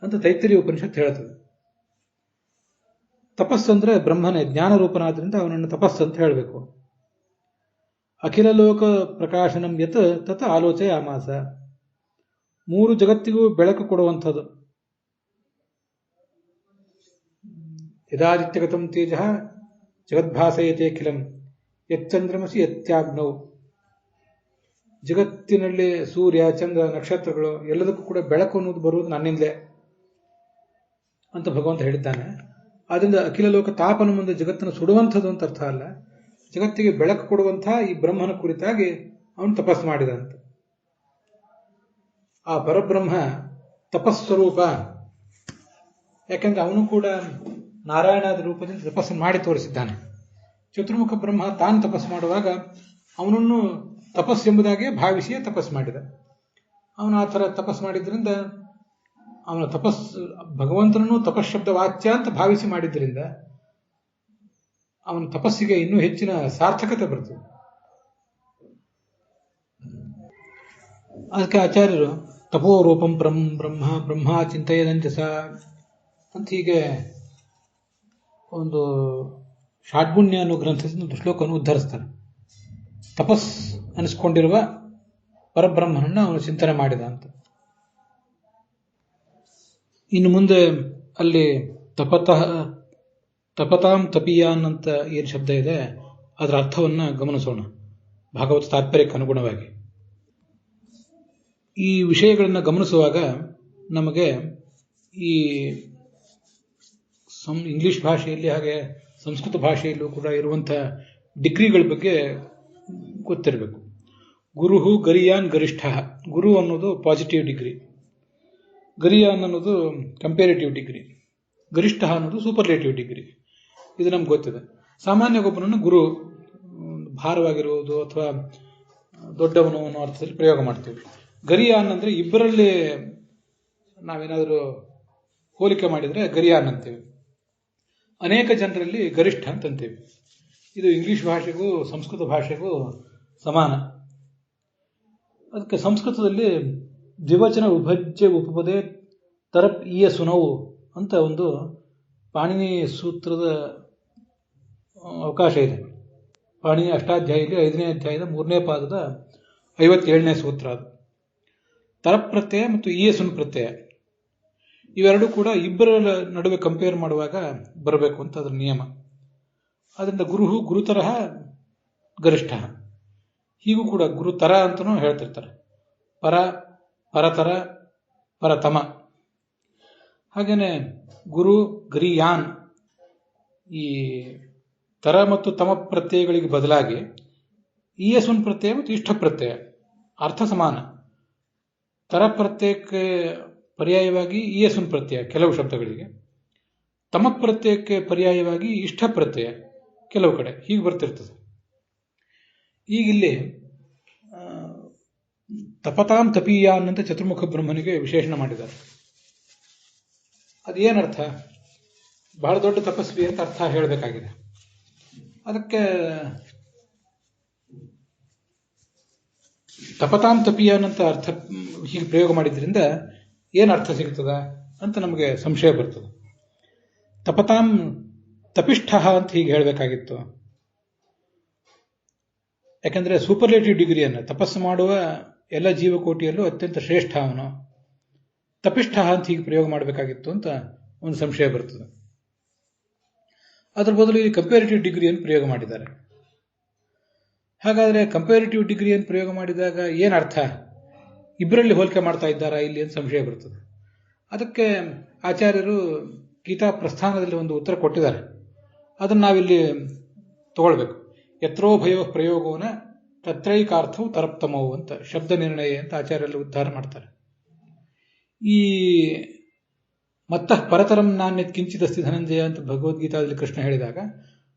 ಅಂತ ತೈತ್ತಿರೀಯ ಉಪನಿಷತ್ತು ಹೇಳ್ತದೆ. ತಪಸ್ಸಂದ್ರೆ ಬ್ರಹ್ಮನೇ, ಜ್ಞಾನ ರೂಪನಾದ್ರಿಂದ ಅವನನ್ನು ತಪಸ್ಸು ಅಂತ ಹೇಳಬೇಕು. ಅಖಿಲ ಲೋಕ ಪ್ರಕಾಶನಂ ಯತ್ ತತ್ ಆಲೋಚಯ ಆಮಾಸ, 3 ಜಗತ್ತಿಗೂ ಬೆಳಕು ಕೊಡುವಂಥದ್ದು. ಯದಾದಿತ್ಯಗತಂ ತೇಜ ಜಗದ್ಭಾಸಯತೆ ಖಿಲಂ ಯಚ್ಚಂದ್ರಮಸಿ ಯತ್ಯಾಗ್ನೌ. ಜಗತ್ತಿನಲ್ಲಿ ಸೂರ್ಯ, ಚಂದ್ರ, ನಕ್ಷತ್ರಗಳು ಎಲ್ಲದಕ್ಕೂ ಕೂಡ ಬೆಳಕು ಅನ್ನೋದು ಬರುವುದು ನನ್ನಿಂದಲೇ ಅಂತ ಭಗವಂತ ಹೇಳಿದ್ದಾನೆ. ಆದ್ದರಿಂದ ಅಖಿಲ ಲೋಕ ತಾಪನ ಮುಂದೆ ಜಗತ್ತನ್ನು ಸುಡುವಂಥದ್ದು ಅಂತ ಅರ್ಥ ಅಲ್ಲ, ಜಗತ್ತಿಗೆ ಬೆಳಕು ಕೊಡುವಂತಹ ಈ ಬ್ರಹ್ಮನ ಕುರಿತಾಗಿ ಅವನು ತಪಸ್ಸು ಮಾಡಿದ ಅಂತ. ಆ ಪರಬ್ರಹ್ಮ ತಪಸ್ವರೂಪ. ಯಾಕೆಂದ್ರೆ ಅವನು ಕೂಡ ನಾರಾಯಣಾದ ರೂಪದಿಂದ ತಪಸ್ಸನ್ನು ಮಾಡಿ ತೋರಿಸಿದ್ದಾನೆ. ಚತುರ್ಮುಖ ಬ್ರಹ್ಮ ತಾನು ತಪಸ್ಸು ಮಾಡುವಾಗ ಅವನನ್ನು ತಪಸ್ಸೆಂಬುದಾಗಿ ಭಾವಿಸಿಯೇ ತಪಸ್ಸು ಮಾಡಿದ. ಅವನು ಆ ಥರ ತಪಸ್ಸು ಮಾಡಿದ್ರಿಂದ ಅವನ ಭಗವಂತನನ್ನು ತಪಶ್ಶಬ್ದ ವಾಚ್ಯ ಅಂತ ಭಾವಿಸಿ ಮಾಡಿದ್ರಿಂದ ಅವನ ತಪಸ್ಸಿಗೆ ಇನ್ನೂ ಹೆಚ್ಚಿನ ಸಾರ್ಥಕತೆ ಬರ್ತದೆ. ಅದಕ್ಕೆ ಆಚಾರ್ಯರು ತಪೋರೂಪಂ ಬ್ರಹ್ಮ ಬ್ರಹ್ಮ ಚಿಂತೆಯದಂಚಸ ಅಂತ ಹೀಗೆ ಒಂದು ಷಾಡ್ಗುಣ್ಯ ಅನ್ನೋ ಗ್ರಂಥದಿಂದ ಒಂದು ಶ್ಲೋಕವನ್ನು ಉದ್ಧರಿಸ್ತಾನೆ. ತಪಸ್ ಅನಿಸ್ಕೊಂಡಿರುವ ಪರಬ್ರಹ್ಮನನ್ನ ಅವನು ಚಿಂತನೆ ಮಾಡಿದ ಅಂತ. ಇನ್ನು ಮುಂದೆ ಅಲ್ಲಿ ತಪತಾಂ ತಪೀಯಾನ್ ಅಂತ ಏನು ಶಬ್ದ ಇದೆ ಅದರ ಅರ್ಥವನ್ನ ಗಮನಿಸೋಣ ಭಾಗವತ ತಾತ್ಪರ್ಯಕ್ಕೆ ಅನುಗುಣವಾಗಿ. ಈ ವಿಷಯಗಳನ್ನು ಗಮನಿಸುವಾಗ ನಮಗೆ ಈ ಇಂಗ್ಲಿಷ್ ಭಾಷೆಯಲ್ಲಿ ಹಾಗೆ ಸಂಸ್ಕೃತ ಭಾಷೆಯಲ್ಲೂ ಕೂಡ ಇರುವಂತಹ ಡಿಗ್ರಿಗಳ ಬಗ್ಗೆ ಗೊತ್ತಿರಬೇಕು. ಗುರುಹು ಗರಿಯಾನ್ ಗರಿಷ್ಠ. ಗುರು ಅನ್ನೋದು ಪಾಸಿಟಿವ್ ಡಿಗ್ರಿ, ಗರಿಯಾನ್ ಅನ್ನೋದು ಕಂಪೇರಿಟಿವ್ ಡಿಗ್ರಿ, ಗರಿಷ್ಠ ಅನ್ನೋದು ಸೂಪರ್ಲೇಟಿವ್ ಡಿಗ್ರಿ. ಇದು ನಮ್ಗೆ ಗೊತ್ತಿದೆ. ಸಾಮಾನ್ಯ ಒಬ್ಬನನ್ನು ಗುರು ಭಾರವಾಗಿರುವುದು ಅಥವಾ ದೊಡ್ಡವನು ಅನ್ನೋ ಅರ್ಥದಲ್ಲಿ ಪ್ರಯೋಗ ಮಾಡ್ತೀವಿ. ಗರಿಯಾನ್ ಅಂದರೆ ಇಬ್ಬರಲ್ಲಿ ನಾವೇನಾದರೂ ಹೋಲಿಕೆ ಮಾಡಿದರೆ ಗರಿಯಾನ್ ಅಂತೀವಿ. ಅನೇಕ ಜನರಲ್ಲಿ ಗರಿಷ್ಠ ಅಂತಂತೀವಿ. ಇದು ಇಂಗ್ಲಿಷ್ ಭಾಷೆಗೂ ಸಂಸ್ಕೃತ ಭಾಷೆಗೂ ಸಮಾನ. ಅದಕ್ಕೆ ಸಂಸ್ಕೃತದಲ್ಲಿ ದ್ವಿವಚನ ವಿಭಜ್ಯ ಉಪಪದೇ ತರಪ್ ಈಯ ಸುನವು ಅಂತ ಒಂದು ಪಾಣಿನಿ ಸೂತ್ರದ ಅವಕಾಶ ಇದೆ. ಪಾಣಿನಿ ಅಷ್ಟಾಧ್ಯಾಯಲ್ಲಿ 5ನೇ ಅಧ್ಯಾಯದ 3ನೇ ಪಾದದ 57ನೇ ಸೂತ್ರ. ಅದು ತರಪ್ ಪ್ರತ್ಯಯ ಮತ್ತು ಈಯಸುನ್ ಪ್ರತ್ಯಯ ಇವೆರಡೂ ಕೂಡ ಇಬ್ಬರ ನಡುವೆ ಕಂಪೇರ್ ಮಾಡುವಾಗ ಬರಬೇಕು ಅಂತ ಅದರ ನಿಯಮ. ಅದರಿಂದ ಗುರುಹು ಗುರುತರಹ ಗರಿಷ್ಠ. ಹೀಗೂ ಕೂಡ ಗುರುತರ ಅಂತಲೂ ಹೇಳ್ತಿರ್ತಾರೆ. ಪರತರ ಪರತಮ. ಹಾಗೇನೆ ಗುರು ಗರಿಯಾನ್ ಈ ತರ ಮತ್ತು ತಮ ಪ್ರತ್ಯಯಗಳಿಗೆ ಬದಲಾಗಿ ಈಯಸುನ್ ಪ್ರತ್ಯಯ ಮತ್ತು ಇಷ್ಟ ಪ್ರತ್ಯಯ ಅರ್ಥ ಸಮಾನ. ತರ ಪ್ರತ್ಯಯಕ್ಕೆ ಪರ್ಯಾಯವಾಗಿ ಈಯಸುನ್ ಪ್ರತ್ಯಯ ಕೆಲವು ಶಬ್ದಗಳಿಗೆ, ತಮ ಪ್ರತ್ಯಯಕ್ಕೆ ಪರ್ಯಾಯವಾಗಿ ಇಷ್ಟ ಪ್ರತ್ಯಯ ಕೆಲವು ಕಡೆ ಹೀಗೆ ಬರ್ತಿರ್ತದೆ. ಈಗಿಲ್ಲಿ ತಪತಾಂ ತಪೀಯಾನ್ ಅಂತ ಚತುರ್ಮುಖ ಬ್ರಹ್ಮನಿಗೆ ವಿಶೇಷಣ ಮಾಡಿದ್ದಾರೆ. ಅದೇನರ್ಥ? ಬಹಳ ದೊಡ್ಡ ತಪಸ್ವಿ ಅಂತ ಅರ್ಥ ಹೇಳಬೇಕಾಗಿದೆ. ಅದಕ್ಕೆ ತಪತಾಂ ತಪೀಯಾನ್ ಅಂತ ಅರ್ಥ ಹೀಗೆ ಪ್ರಯೋಗ ಮಾಡಿದ್ರಿಂದ ಏನು ಅರ್ಥ ಸಿಗ್ತದ ಅಂತ ನಮಗೆ ಸಂಶಯ ಬರ್ತದೆ. ತಪತಾಂ ತಪಿಷ್ಠ ಅಂತ ಹೀಗೆ ಹೇಳಬೇಕಾಗಿತ್ತು. ಯಾಕಂದ್ರೆ ಸೂಪರ್ಲೇಟಿವ್ ಡಿಗ್ರಿಯನ್ನು ತಪಸ್ಸು ಮಾಡುವ ಎಲ್ಲ ಜೀವಕೋಟಿಯಲ್ಲೂ ಅತ್ಯಂತ ಶ್ರೇಷ್ಠ ಅವನು. ತಪಿಷ್ಠ ಅಂತ ಹೀಗೆ ಪ್ರಯೋಗ ಮಾಡಬೇಕಾಗಿತ್ತು ಅಂತ ಒಂದು ಸಂಶಯ ಬರ್ತದೆ. ಅದರ ಬದಲು ಈ ಕಂಪೇರಿಟಿವ್ ಡಿಗ್ರಿಯನ್ನು ಪ್ರಯೋಗ ಮಾಡಿದ್ದಾರೆ. ಹಾಗಾದ್ರೆ ಕಂಪೇರಿಟಿವ್ ಡಿಗ್ರಿಯನ್ನು ಪ್ರಯೋಗ ಮಾಡಿದಾಗ ಏನರ್ಥ? ಇಬ್ಬರಲ್ಲಿ ಹೋಲಿಕೆ ಮಾಡ್ತಾ ಇದ್ದಾರಾ ಇಲ್ಲಿ ಅಂತ ಸಂಶಯ ಬರ್ತದೆ. ಅದಕ್ಕೆ ಆಚಾರ್ಯರು ಗೀತಾ ಪ್ರಸ್ಥಾನದಲ್ಲಿ ಒಂದು ಉತ್ತರ ಕೊಟ್ಟಿದ್ದಾರೆ. ಅದನ್ನು ನಾವಿಲ್ಲಿ ತಗೊಳ್ಬೇಕು. ಯತ್ರೋ ಭಯೋ ಪ್ರಯೋಗೋನ ತತ್ರೈಕಾರ್ಥವು ತರಪ್ತಮವು ಅಂತ ಶಬ್ದ ನಿರ್ಣಯ ಅಂತ ಆಚಾರ್ಯರು ಉದ್ಧಾರ ಮಾಡ್ತಾರೆ. ಈ ಮತ್ತಃ ಪರತರಂ ನಾಣ್ಯತ್ ಕಿಂಚಿದಸ್ತಿ ಧನಂಜಯ ಅಂತ ಭಗವದ್ಗೀತಾದಲ್ಲಿ ಕೃಷ್ಣ ಹೇಳಿದಾಗ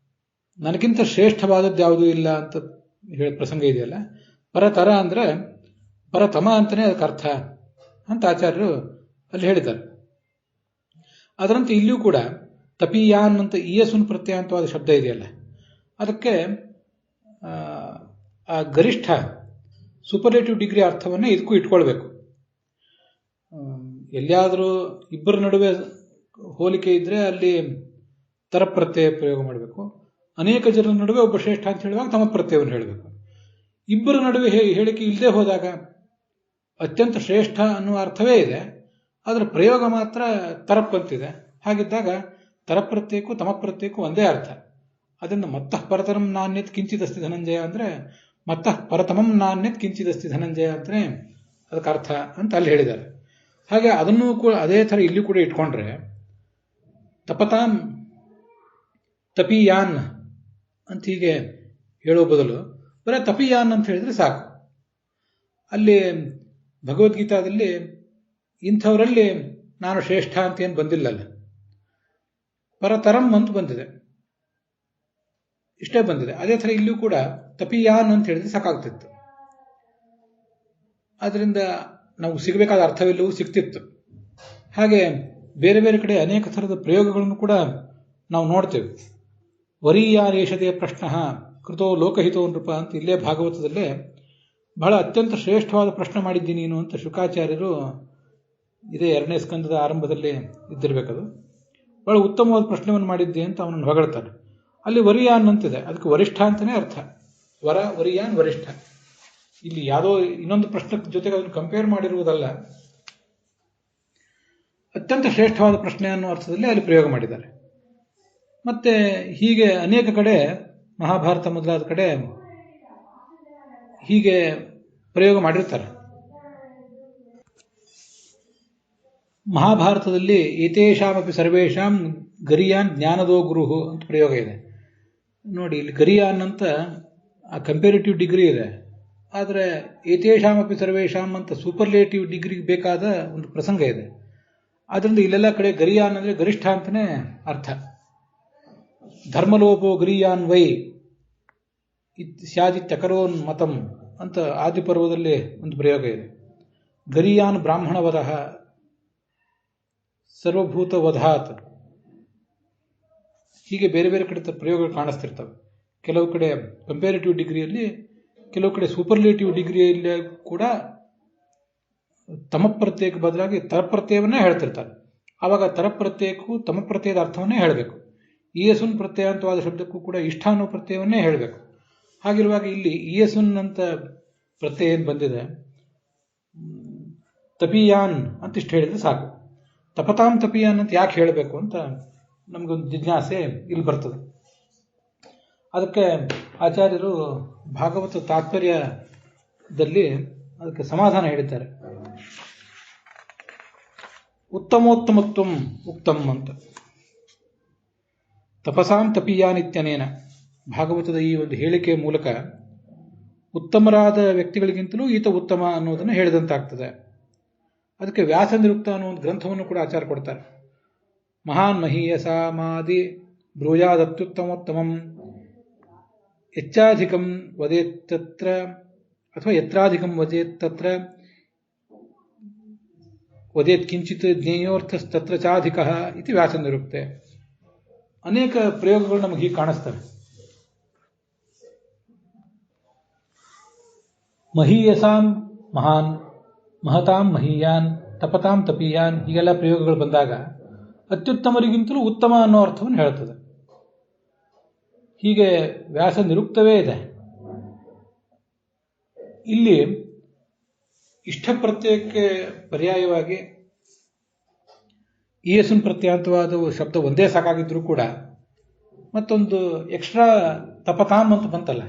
ನನಗಿಂತ ಶ್ರೇಷ್ಠವಾದದ್ದು ಯಾವುದೂ ಇಲ್ಲ ಅಂತ ಹೇಳ ಪ್ರಸಂಗ ಇದೆಯಲ್ಲ, ಪರತರ ಅಂದ್ರೆ ಪರತಮ ಅಂತಲೇ ಅದಕ್ಕೆ ಅರ್ಥ ಅಂತ ಆಚಾರ್ಯರು ಅಲ್ಲಿ ಹೇಳಿದ್ದಾರೆ. ಅದರಂತೆ ಇಲ್ಲಿಯೂ ಕೂಡ ತಪೀಯಾನ್ ಅಂತ ಈಯಸುನ್ ಪ್ರತ್ಯಯಾಂತವಾದ ಶಬ್ದ ಇದೆಯಲ್ಲ, ಅದಕ್ಕೆ ಆ ಗರಿಷ್ಠ ಸೂಪರ್ಲೇಟಿವ್ ಡಿಗ್ರಿ ಅರ್ಥವನ್ನೇ ಇದಕ್ಕೂ ಇಟ್ಕೊಳ್ಬೇಕು. ಎಲ್ಲಿಯಾದರೂ ಇಬ್ಬರ ನಡುವೆ ಹೋಲಿಕೆ ಇದ್ರೆ ಅಲ್ಲಿ ತರ ಪ್ರತ್ಯಯ ಪ್ರಯೋಗ ಮಾಡಬೇಕು. ಅನೇಕ ಜನರ ನಡುವೆ ಒಬ್ಬ ಶ್ರೇಷ್ಠ ಅಂತ ಹೇಳುವಾಗ ತಮ್ಮ ಪ್ರತ್ಯಯವನ್ನು ಹೇಳಬೇಕು. ಇಬ್ಬರ ನಡುವೆ ಹೇಳಿಕೆ ಇಲ್ಲದೆ ಹೋದಾಗ ಅತ್ಯಂತ ಶ್ರೇಷ್ಠ ಅನ್ನುವ ಅರ್ಥವೇ ಇದೆ, ಅದರ ಪ್ರಯೋಗ ಮಾತ್ರ ತರಪ್ ಅಂತಿದೆ. ಹಾಗಿದ್ದಾಗ ತರಪ್ರತ್ಯಯಕ್ಕೂ ತಮ ಪ್ರತ್ಯಯಕ್ಕೂ ಒಂದೇ ಅರ್ಥ. ಅದರಿಂದ ಮತ್ತಃ ಪರತರಂ ನಾಣ್ಯತ್ ಕಿಂಚಿದಸ್ತಿ ಧನಂಜಯ ಅಂದ್ರೆ ಮತ್ತಃ ಪರತಮಂ ನಾಣ್ಯತ್ ಕಿಂಚಿದಸ್ತಿ ಧನಂಜಯ ಅಂದ್ರೆ ಅದಕ್ಕೆ ಅರ್ಥ ಅಂತ ಅಲ್ಲಿ ಹೇಳಿದ್ದಾರೆ. ಹಾಗೆ ಅದನ್ನು ಕೂಡ ಅದೇ ಥರ ಇಲ್ಲಿ ಕೂಡ ಇಟ್ಕೊಂಡ್ರೆ ತಪತಾಂ ತಪೀಯಾನ್ ಅಂತ ಹೀಗೆ ಹೇಳೋ ಬದಲು ಬರೀ ತಪೀಯಾನ್ ಅಂತ ಹೇಳಿದ್ರೆ ಸಾಕು. ಅಲ್ಲಿ ಭಗವದ್ಗೀತಾದಲ್ಲಿ ಇಂಥವರಲ್ಲಿ ನಾನು ಶ್ರೇಷ್ಠ ಅಂತ ಏನು ಬಂದಿಲ್ಲಲ್ಲ, ಪರತರಂ ಅಂತ ಬಂದಿದೆ, ಇಷ್ಟೇ ಬಂದಿದೆ. ಅದೇ ಥರ ಇಲ್ಲೂ ಕೂಡ ತಪೀಯಾನ್ ಅಂತ ಹೇಳಿದ್ರೆ ಸಾಕಾಗ್ತಿತ್ತು. ಆದ್ರಿಂದ ನಾವು ಸಿಗಬೇಕಾದ ಅರ್ಥವೆಲ್ಲವೂ ಸಿಗ್ತಿತ್ತು. ಹಾಗೆ ಬೇರೆ ಬೇರೆ ಕಡೆ ಅನೇಕ ಥರದ ಪ್ರಯೋಗಗಳನ್ನು ಕೂಡ ನಾವು ನೋಡ್ತೇವೆ. ವರೀಯಾನೇಷತೆ ಪ್ರಶ್ನ ಕೃತೋ ಲೋಕಹಿತೋ ನೃಪ ಅಂತ ಇಲ್ಲೇ ಭಾಗವತದಲ್ಲೇ ಬಹಳ ಅತ್ಯಂತ ಶ್ರೇಷ್ಠವಾದ ಪ್ರಶ್ನೆ ಮಾಡಿದ್ದೀನಿ ನೀನು ಅಂತ ಶುಕಾಚಾರ್ಯರು ಇದೇ 2ನೇ ಸ್ಕಂದದ ಆರಂಭದಲ್ಲಿ ಇದ್ದಿರಬೇಕದು. ಬಹಳ ಉತ್ತಮವಾದ ಪ್ರಶ್ನೆಯನ್ನು ಮಾಡಿದ್ದೆ ಅಂತ ಅವನನ್ನು ಹೊಗಳ್ತಾನೆ. ಅಲ್ಲಿ ವರಿಯಾನ್ ಅಂತಿದೆ, ಅದಕ್ಕೆ ವರಿಷ್ಠ ಅಂತಲೇ ಅರ್ಥ. ವರಿಯಾನ್ ವರಿಷ್ಠ. ಇಲ್ಲಿ ಯಾವುದೋ ಇನ್ನೊಂದು ಪ್ರಶ್ನೆ ಜೊತೆಗೆ ಅದನ್ನು ಕಂಪೇರ್ ಮಾಡಿರುವುದಲ್ಲ, ಅತ್ಯಂತ ಶ್ರೇಷ್ಠವಾದ ಪ್ರಶ್ನೆ ಅನ್ನೋ ಅರ್ಥದಲ್ಲಿ ಅಲ್ಲಿ ಪ್ರಯೋಗ ಮಾಡಿದ್ದಾರೆ. ಮತ್ತೆ ಹೀಗೆ ಅನೇಕ ಕಡೆ ಮಹಾಭಾರತ ಮೊದಲಾದ ಕಡೆ ಹೀಗೆ ಪ್ರಯೋಗ ಮಾಡಿರ್ತಾರೆ. ಮಹಾಭಾರತದಲ್ಲಿ ಏತೇಷಾಮಪಿ ಸರ್ವೇಷಾಂ ಗರಿಯಾನ್ ಜ್ಞಾನದೋ ಗುರುಹು ಅಂತ ಪ್ರಯೋಗ ಇದೆ ನೋಡಿ. ಇಲ್ಲಿ ಗರಿಯಾನ್ ಅಂತ ಆ ಕಂಪೇರಿಟಿವ್ ಡಿಗ್ರಿ ಇದೆ, ಆದರೆ ಏತೇಷಾಮಪಿ ಸರ್ವೇಷಾಂ ಅಂತ ಸೂಪರ್ಲೇಟಿವ್ ಡಿಗ್ರಿಗೆ ಬೇಕಾದ ಒಂದು ಪ್ರಸಂಗ ಇದೆ. ಆದ್ದರಿಂದ ಇಲ್ಲೆಲ್ಲ ಕಡೆ ಗರಿಯಾನ್ ಅಂದರೆ ಗರಿಷ್ಠ ಅಂತಲೇ ಅರ್ಥ. ಧರ್ಮಲೋಪೋ ಗರಿಯಾನ್ ವೈ ಸ್ಯಾದಿತ್ಯಕರೋನ್ ಮತಂ ಅಂತ ಆದಿಪರ್ವದಲ್ಲಿ ಒಂದು ಪ್ರಯೋಗ ಇದೆ. ಗರಿಯಾನ್ ಬ್ರಾಹ್ಮಣವಧಃ ಸರ್ವಭೂತ ವಧಾತ್. ಹೀಗೆ ಬೇರೆ ಬೇರೆ ಕಡೆ ಪ್ರಯೋಗಗಳು ಕಾಣಿಸ್ತಿರ್ತವೆ. ಕೆಲವು ಕಡೆ ಕಂಪೇರಿಟಿವ್ ಡಿಗ್ರಿಯಲ್ಲಿ, ಕೆಲವು ಕಡೆ ಸೂಪರ್ಲೇಟಿವ್ ಡಿಗ್ರಿಯಲ್ಲಿ ಕೂಡ ತಮಪ್ರತ್ಯಯಕ್ಕೆ ಬದಲಾಗಿ ತರಪ್ರತ್ಯಯವನ್ನೇ ಹೇಳ್ತಿರ್ತಾರೆ. ಆವಾಗ ತರಪ್ರತ್ಯಯಕ್ಕೂ ತಮಪ್ರತ್ಯಯದ ಅರ್ಥವನ್ನೇ ಹೇಳಬೇಕು. ಈಯಸುನ್ ಪ್ರತ್ಯಯಾಂತವಾದ ಶಬ್ದಕ್ಕೂ ಕೂಡ ಇಷ್ಟ ಅನ್ನೋ ಪ್ರತ್ಯಯವನ್ನೇ ಹೇಳಬೇಕು. ಹಾಗಿರುವಾಗ ಇಲ್ಲಿ ಈಯಸುನ್ ಅಂತ ಪ್ರತ್ಯಯ ಏನು ಬಂದಿದೆ, ತಪಿಯಾನ್ ಅಂತ ಇಷ್ಟು ಹೇಳಿದ್ರೆ ಸಾಕು. ತಪತಾಂ ತಪಿಯಾನ್ ಅಂತ ಯಾಕೆ ಹೇಳಬೇಕು ಅಂತ ನಮಗೊಂದು ಜಿಜ್ಞಾಸೆ ಇಲ್ಲಿ ಬರ್ತದೆ. ಅದಕ್ಕೆ ಆಚಾರ್ಯರು ಭಾಗವತ ತಾತ್ಪರ್ಯದಲ್ಲಿ ಅದಕ್ಕೆ ಸಮಾಧಾನ ಹೇಳಿದ್ದಾರೆ. ಉತ್ತಮೋತ್ತಮತ್ವಂ ಉಕ್ತಂ ಅಂತ. ತಪಸಾಂ ತಪೀಯಾನಿತ್ಯನೇನ ಭಾಗವತದ ಈ ಒಂದು ಹೇಳಿಕೆಯ ಮೂಲಕ ಉತ್ತಮರಾದ ವ್ಯಕ್ತಿಗಳಿಗಿಂತಲೂ ಈತ ಉತ್ತಮ ಅನ್ನೋದನ್ನು ಹೇಳಿದಂತಾಗ್ತದೆ. ಅದಕ್ಕೆ ವ್ಯಾಸ ನಿರುಕ್ತ ಅನ್ನೋ ಒಂದು ಗ್ರಂಥವನ್ನು ಕೂಡ ಆಚಾರ ಕೊಡ್ತಾರೆ. ಮಹಾನ್ ಮಹೀಯಸಾಮಾದಿ ಬ್ರೂಯಾದತ್ಯುತ್ತಮೋತ್ತಮಂ ಹೆಚ್ಚಾಧಿಕಂ ವದೇತ್ತತ್ರ ಅಥವಾ ಯತ್ರಾಧಿಕಂ ವದೇತ್ತತ್ರ ವದೇತ್ ಕಿಂಚಿತ್ ಜ್ಞೇಯೋರ್ಥಸ್ತತ್ರ ಚಾಧಿಕಃ ಇತಿ ವ್ಯಾಸ ನಿರುಕ್ತೆ. ಅನೇಕ ಪ್ರಯೋಗಗಳು ನಮಗೆ ಹೀಗೆ ಕಾಣಿಸ್ತವೆ. ಮಹೀಯಸಾಂ ಮಹಾನ್, ಮಹತಾಂ ಮಹೀಯಾನ್, ತಪತಾಂ ತಪೀಯಾನ್ ಹೀಗೆಲ್ಲ ಪ್ರಯೋಗಗಳು ಬಂದಾಗ ಅತ್ಯುತ್ತಮರಿಗಿಂತಲೂ ಉತ್ತಮ ಅನ್ನೋ ಅರ್ಥವನ್ನು ಹೇಳ್ತದೆ. ಹೀಗೆ ವ್ಯಾಸ ನಿರುಕ್ತವೇ ಇದೆ. ಇಲ್ಲಿ ಇಷ್ಟ ಪ್ರತ್ಯಯಕ್ಕೆ ಪರ್ಯಾಯವಾಗಿ ಈಯಸುನ್ ಪ್ರತ್ಯಯಾಂತವಾದ ಶಬ್ದ ಒಂದೇ ಸಾಕಾಗಿದ್ರೂ ಕೂಡ ಮತ್ತೊಂದು ಎಕ್ಸ್ಟ್ರಾ ತಪತಾಮ್ ಅಂತ ಬಂತಲ್ಲ,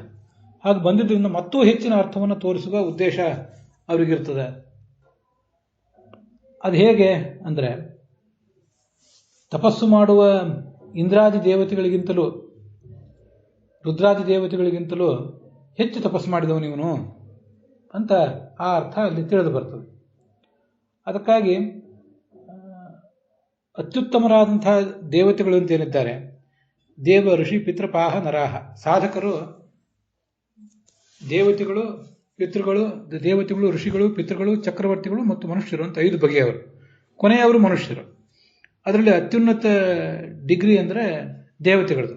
ಹಾಗೆ ಬಂದಿದ್ದರಿಂದ ಮತ್ತೂ ಹೆಚ್ಚಿನ ಅರ್ಥವನ್ನು ತೋರಿಸುವ ಉದ್ದೇಶ ಅವರಿಗಿರ್ತದೆ. ಅದು ಹೇಗೆ ಅಂದರೆ, ತಪಸ್ಸು ಮಾಡುವ ಇಂದ್ರಾದಿ ದೇವತೆಗಳಿಗಿಂತಲೂ ರುದ್ರಾದಿ ದೇವತೆಗಳಿಗಿಂತಲೂ ಹೆಚ್ಚು ತಪಸ್ಸು ಮಾಡಿದವನು ಇವನು ಅಂತ ಆ ಅರ್ಥ ಅಲ್ಲಿ ತಿಳಿದು ಬರ್ತದೆ. ಅದಕ್ಕಾಗಿ ಅತ್ಯುತ್ತಮರಾದಂತಹ ದೇವತೆಗಳು ಅಂತೇನಿದ್ದಾರೆ, ದೇವ ಋಷಿ ಪಿತೃಪಾಹ ನರಾಹ, ಸಾಧಕರು ದೇವತೆಗಳು ಋಷಿಗಳು, ಪಿತೃಗಳು, ಚಕ್ರವರ್ತಿಗಳು ಮತ್ತು ಮನುಷ್ಯರು ಅಂತ 5 ಬಗೆಯವರು. ಕೊನೆಯವರು ಮನುಷ್ಯರು. ಅದರಲ್ಲಿ ಅತ್ಯುನ್ನತ ಡಿಗ್ರಿ ಅಂದರೆ ದೇವತೆಗಳದು.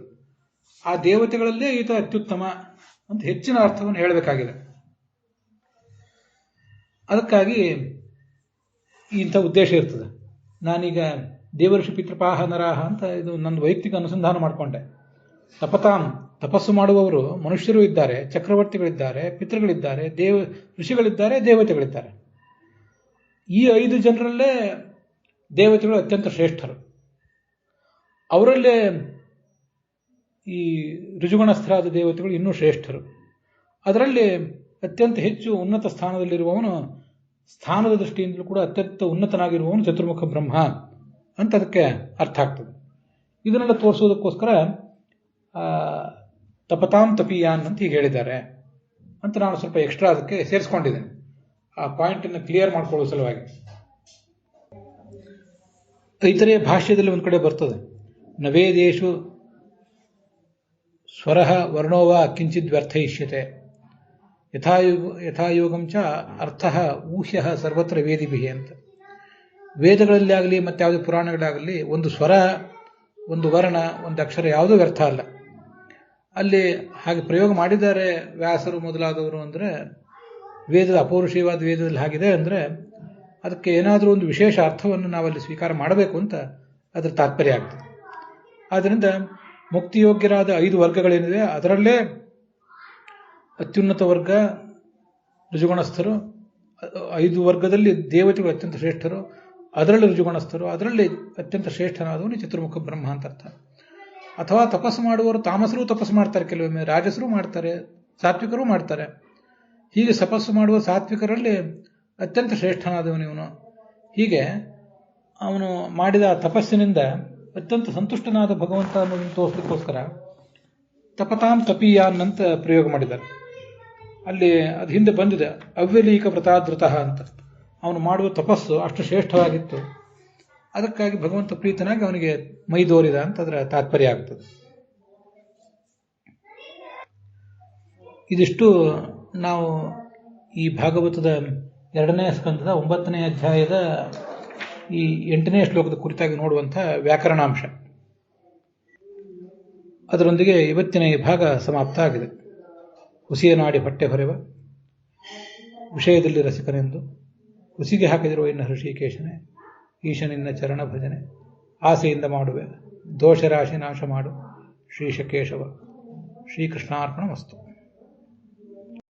ಆ ದೇವತೆಗಳಲ್ಲೇ ಈತ ಅತ್ಯುತ್ತಮ ಅಂತ ಹೆಚ್ಚಿನ ಅರ್ಥವನ್ನು ಹೇಳಬೇಕಾಗಿದೆ. ಅದಕ್ಕಾಗಿ ಇಂಥ ಉದ್ದೇಶ ಇರ್ತದೆ. ನಾನೀಗ ದೇವಋಷಿ ಪಿತೃಪಾಹ ನರಾಹ ಅಂತ ಇದು ನನ್ನ ವೈಯಕ್ತಿಕ ಅನುಸಂಧಾನ ಮಾಡಿಕೊಂಡೆ. ತಪಸ್ಸು ಮಾಡುವವರು ಮನುಷ್ಯರು ಇದ್ದಾರೆ, ಚಕ್ರವರ್ತಿಗಳಿದ್ದಾರೆ, ಪಿತೃಗಳಿದ್ದಾರೆ, ಋಷಿಗಳಿದ್ದಾರೆ, ದೇವತೆಗಳಿದ್ದಾರೆ. ಈ 5 ಜನರಲ್ಲೇ ದೇವತೆಗಳು ಅತ್ಯಂತ ಶ್ರೇಷ್ಠರು. ಅವರಲ್ಲೇ ಈ ಋಜುಗಣಸ್ಥರಾದ ದೇವತೆಗಳು ಇನ್ನೂ ಶ್ರೇಷ್ಠರು. ಅದರಲ್ಲಿ ಅತ್ಯಂತ ಹೆಚ್ಚು ಉನ್ನತ ಸ್ಥಾನದಲ್ಲಿರುವವನು, ಸ್ಥಾನದ ದೃಷ್ಟಿಯಿಂದಲೂ ಕೂಡ ಅತ್ಯಂತ ಉನ್ನತನಾಗಿರುವವನು ಚತುರ್ಮುಖ ಬ್ರಹ್ಮ ಅಂತ ಅದಕ್ಕೆ ಅರ್ಥ ಆಗ್ತದೆ. ಇದನ್ನೆಲ್ಲ ತೋರಿಸೋದಕ್ಕೋಸ್ಕರ ತಪತಾಂ ತಪೀಯಾನ್ ಅಂತ ಹೀಗೆ ಹೇಳಿದ್ದಾರೆ ಅಂತ ನಾನು ಸ್ವಲ್ಪ ಎಕ್ಸ್ಟ್ರಾ ಅದಕ್ಕೆ ಸೇರಿಸ್ಕೊಂಡಿದ್ದೇನೆ, ಆ ಪಾಯಿಂಟನ್ನು ಕ್ಲಿಯರ್ ಮಾಡ್ಕೊಳ್ಳೋ ಸಲುವಾಗಿ. ಇತರೆ ಭಾಷ್ಯದಲ್ಲಿ ಒಂದು ಕಡೆ ಬರ್ತದೆ, ನವೇದೇಶು ಸ್ವರಃ ವರ್ಣೋವ ಕಿಂಚಿದ್ ವ್ಯರ್ಥಯಿಷ್ಯತೆ ಯಥಾಯೋಗಂ ಚ ಅರ್ಥಃ ಊಹ್ಯ ಸರ್ವತ್ರ ವೇದಿಭಿಹಿ ಅಂತ. ವೇದಗಳಲ್ಲಿ ಆಗಲಿ ಮತ್ತು ಯಾವುದೇ ಪುರಾಣಗಳಾಗಲಿ ಒಂದು ಸ್ವರ, ಒಂದು ವರ್ಣ, ಒಂದು ಅಕ್ಷರ ಯಾವುದೂ ವ್ಯರ್ಥ ಅಲ್ಲ. ಅಲ್ಲಿ ಹಾಗೆ ಪ್ರಯೋಗ ಮಾಡಿದ್ದಾರೆ ವ್ಯಾಸರು ಮೊದಲಾದವರು ಅಂದರೆ ವೇದದ ಅಪೌರುಷೀಯವಾದ ವೇದದಲ್ಲಿ ಹಾಗಿದೆ ಅಂದರೆ ಅದಕ್ಕೆ ಏನಾದರೂ ಒಂದು ವಿಶೇಷ ಅರ್ಥವನ್ನು ನಾವಲ್ಲಿ ಸ್ವೀಕಾರ ಮಾಡಬೇಕು ಅಂತ ಅದರ ತಾತ್ಪರ್ಯ ಆಗ್ತದೆ. ಆದ್ದರಿಂದ ಮುಕ್ತಿಯೋಗ್ಯರಾದ 5 ವರ್ಗಗಳೇನಿವೆ ಅದರಲ್ಲೇ ಅತ್ಯುನ್ನತ ವರ್ಗ ಋಜುಗುಣಸ್ಥರು, 5 ವರ್ಗದಲ್ಲಿ ದೇವತೆಗಳು ಅತ್ಯಂತ ಶ್ರೇಷ್ಠರು, ಅದರಲ್ಲಿ ಋಜುಗುಣಸ್ಥರು, ಅದರಲ್ಲಿ ಅತ್ಯಂತ ಶ್ರೇಷ್ಠನಾದವನು ಚತುರ್ಮುಖ ಬ್ರಹ್ಮ ಅಂತ ಅರ್ಥ. ಅಥವಾ ತಪಸ್ಸು ಮಾಡುವವರು ತಾಮಸರು ತಪಸ್ಸು ಮಾಡ್ತಾರೆ, ಕೆಲವೊಮ್ಮೆ ರಾಜಸರು ಮಾಡ್ತಾರೆ, ಸಾತ್ವಿಕರು ಮಾಡ್ತಾರೆ. ಹೀಗೆ ತಪಸ್ಸು ಮಾಡುವ ಸಾತ್ವಿಕರಲ್ಲಿ ಅತ್ಯಂತ ಶ್ರೇಷ್ಠನಾದವನು ಇವನು. ಹೀಗೆ ಅವನು ಮಾಡಿದ ತಪಸ್ಸಿನಿಂದ ಅತ್ಯಂತ ಸಂತುಷ್ಟನಾದ ಭಗವಂತ ಅನ್ನೋದನ್ನು ತೋರಿಸಲಿಕ್ಕೋಸ್ಕರ ತಪತಾಂ ತಪೀಯಾನ್ ಅಂತ ಪ್ರಯೋಗ ಮಾಡಿದ್ದಾರೆ. ಅಲ್ಲಿ ಅದು ಹಿಂದೆ ಬಂದಿದೆ, ಅವ್ಯಲೀಕ ವ್ರತಾದೃತಃ ಅಂತ. ಅವನು ಮಾಡುವ ತಪಸ್ಸು ಅಷ್ಟು ಶ್ರೇಷ್ಠವಾಗಿತ್ತು, ಅದಕ್ಕಾಗಿ ಭಗವಂತ ಪ್ರೀತನಾಗಿ ಅವನಿಗೆ ಮೈದೋರಿದ ಅಂತ ಅದರ ತಾತ್ಪರ್ಯ ಆಗ್ತದೆ. ಇದಿಷ್ಟು ನಾವು ಈ ಭಾಗವತದ 2ನೇ ಸ್ಕಂದದ 9ನೇ ಅಧ್ಯಾಯದ ಈ 8ನೇ ಶ್ಲೋಕದ ಕುರಿತಾಗಿ ನೋಡುವಂತಹ ವ್ಯಾಕರಣಾಂಶ. ಅದರೊಂದಿಗೆ ಇವತ್ತಿನ ಈ ಭಾಗ ಸಮಾಪ್ತ ಆಗಿದೆ. ಹುಸಿಯ ನಾಡಿ ಹೊಟ್ಟೆ ಹೊರೆವ ವಿಷಯದಲ್ಲಿ ರಸಿಕನೆಂದು ಹುಸಿಗೆ ಹಾಕಿದಿರುವ ಇನ್ನು ಹೃಷಿಕೇಶನೇ, ಈಶನಿನ್ನ ಚರಣ ಭಜನೆ ಆಸೆಯಿಂದ ಮಾಡುವೆ, ದೋಷರಾಶಿ ನಾಶ ಮಾಡು ಶ್ರೀಶಕೇಶವ. ಶ್ರೀಕೃಷ್ಣಾರ್ಪಣಮಸ್ತು.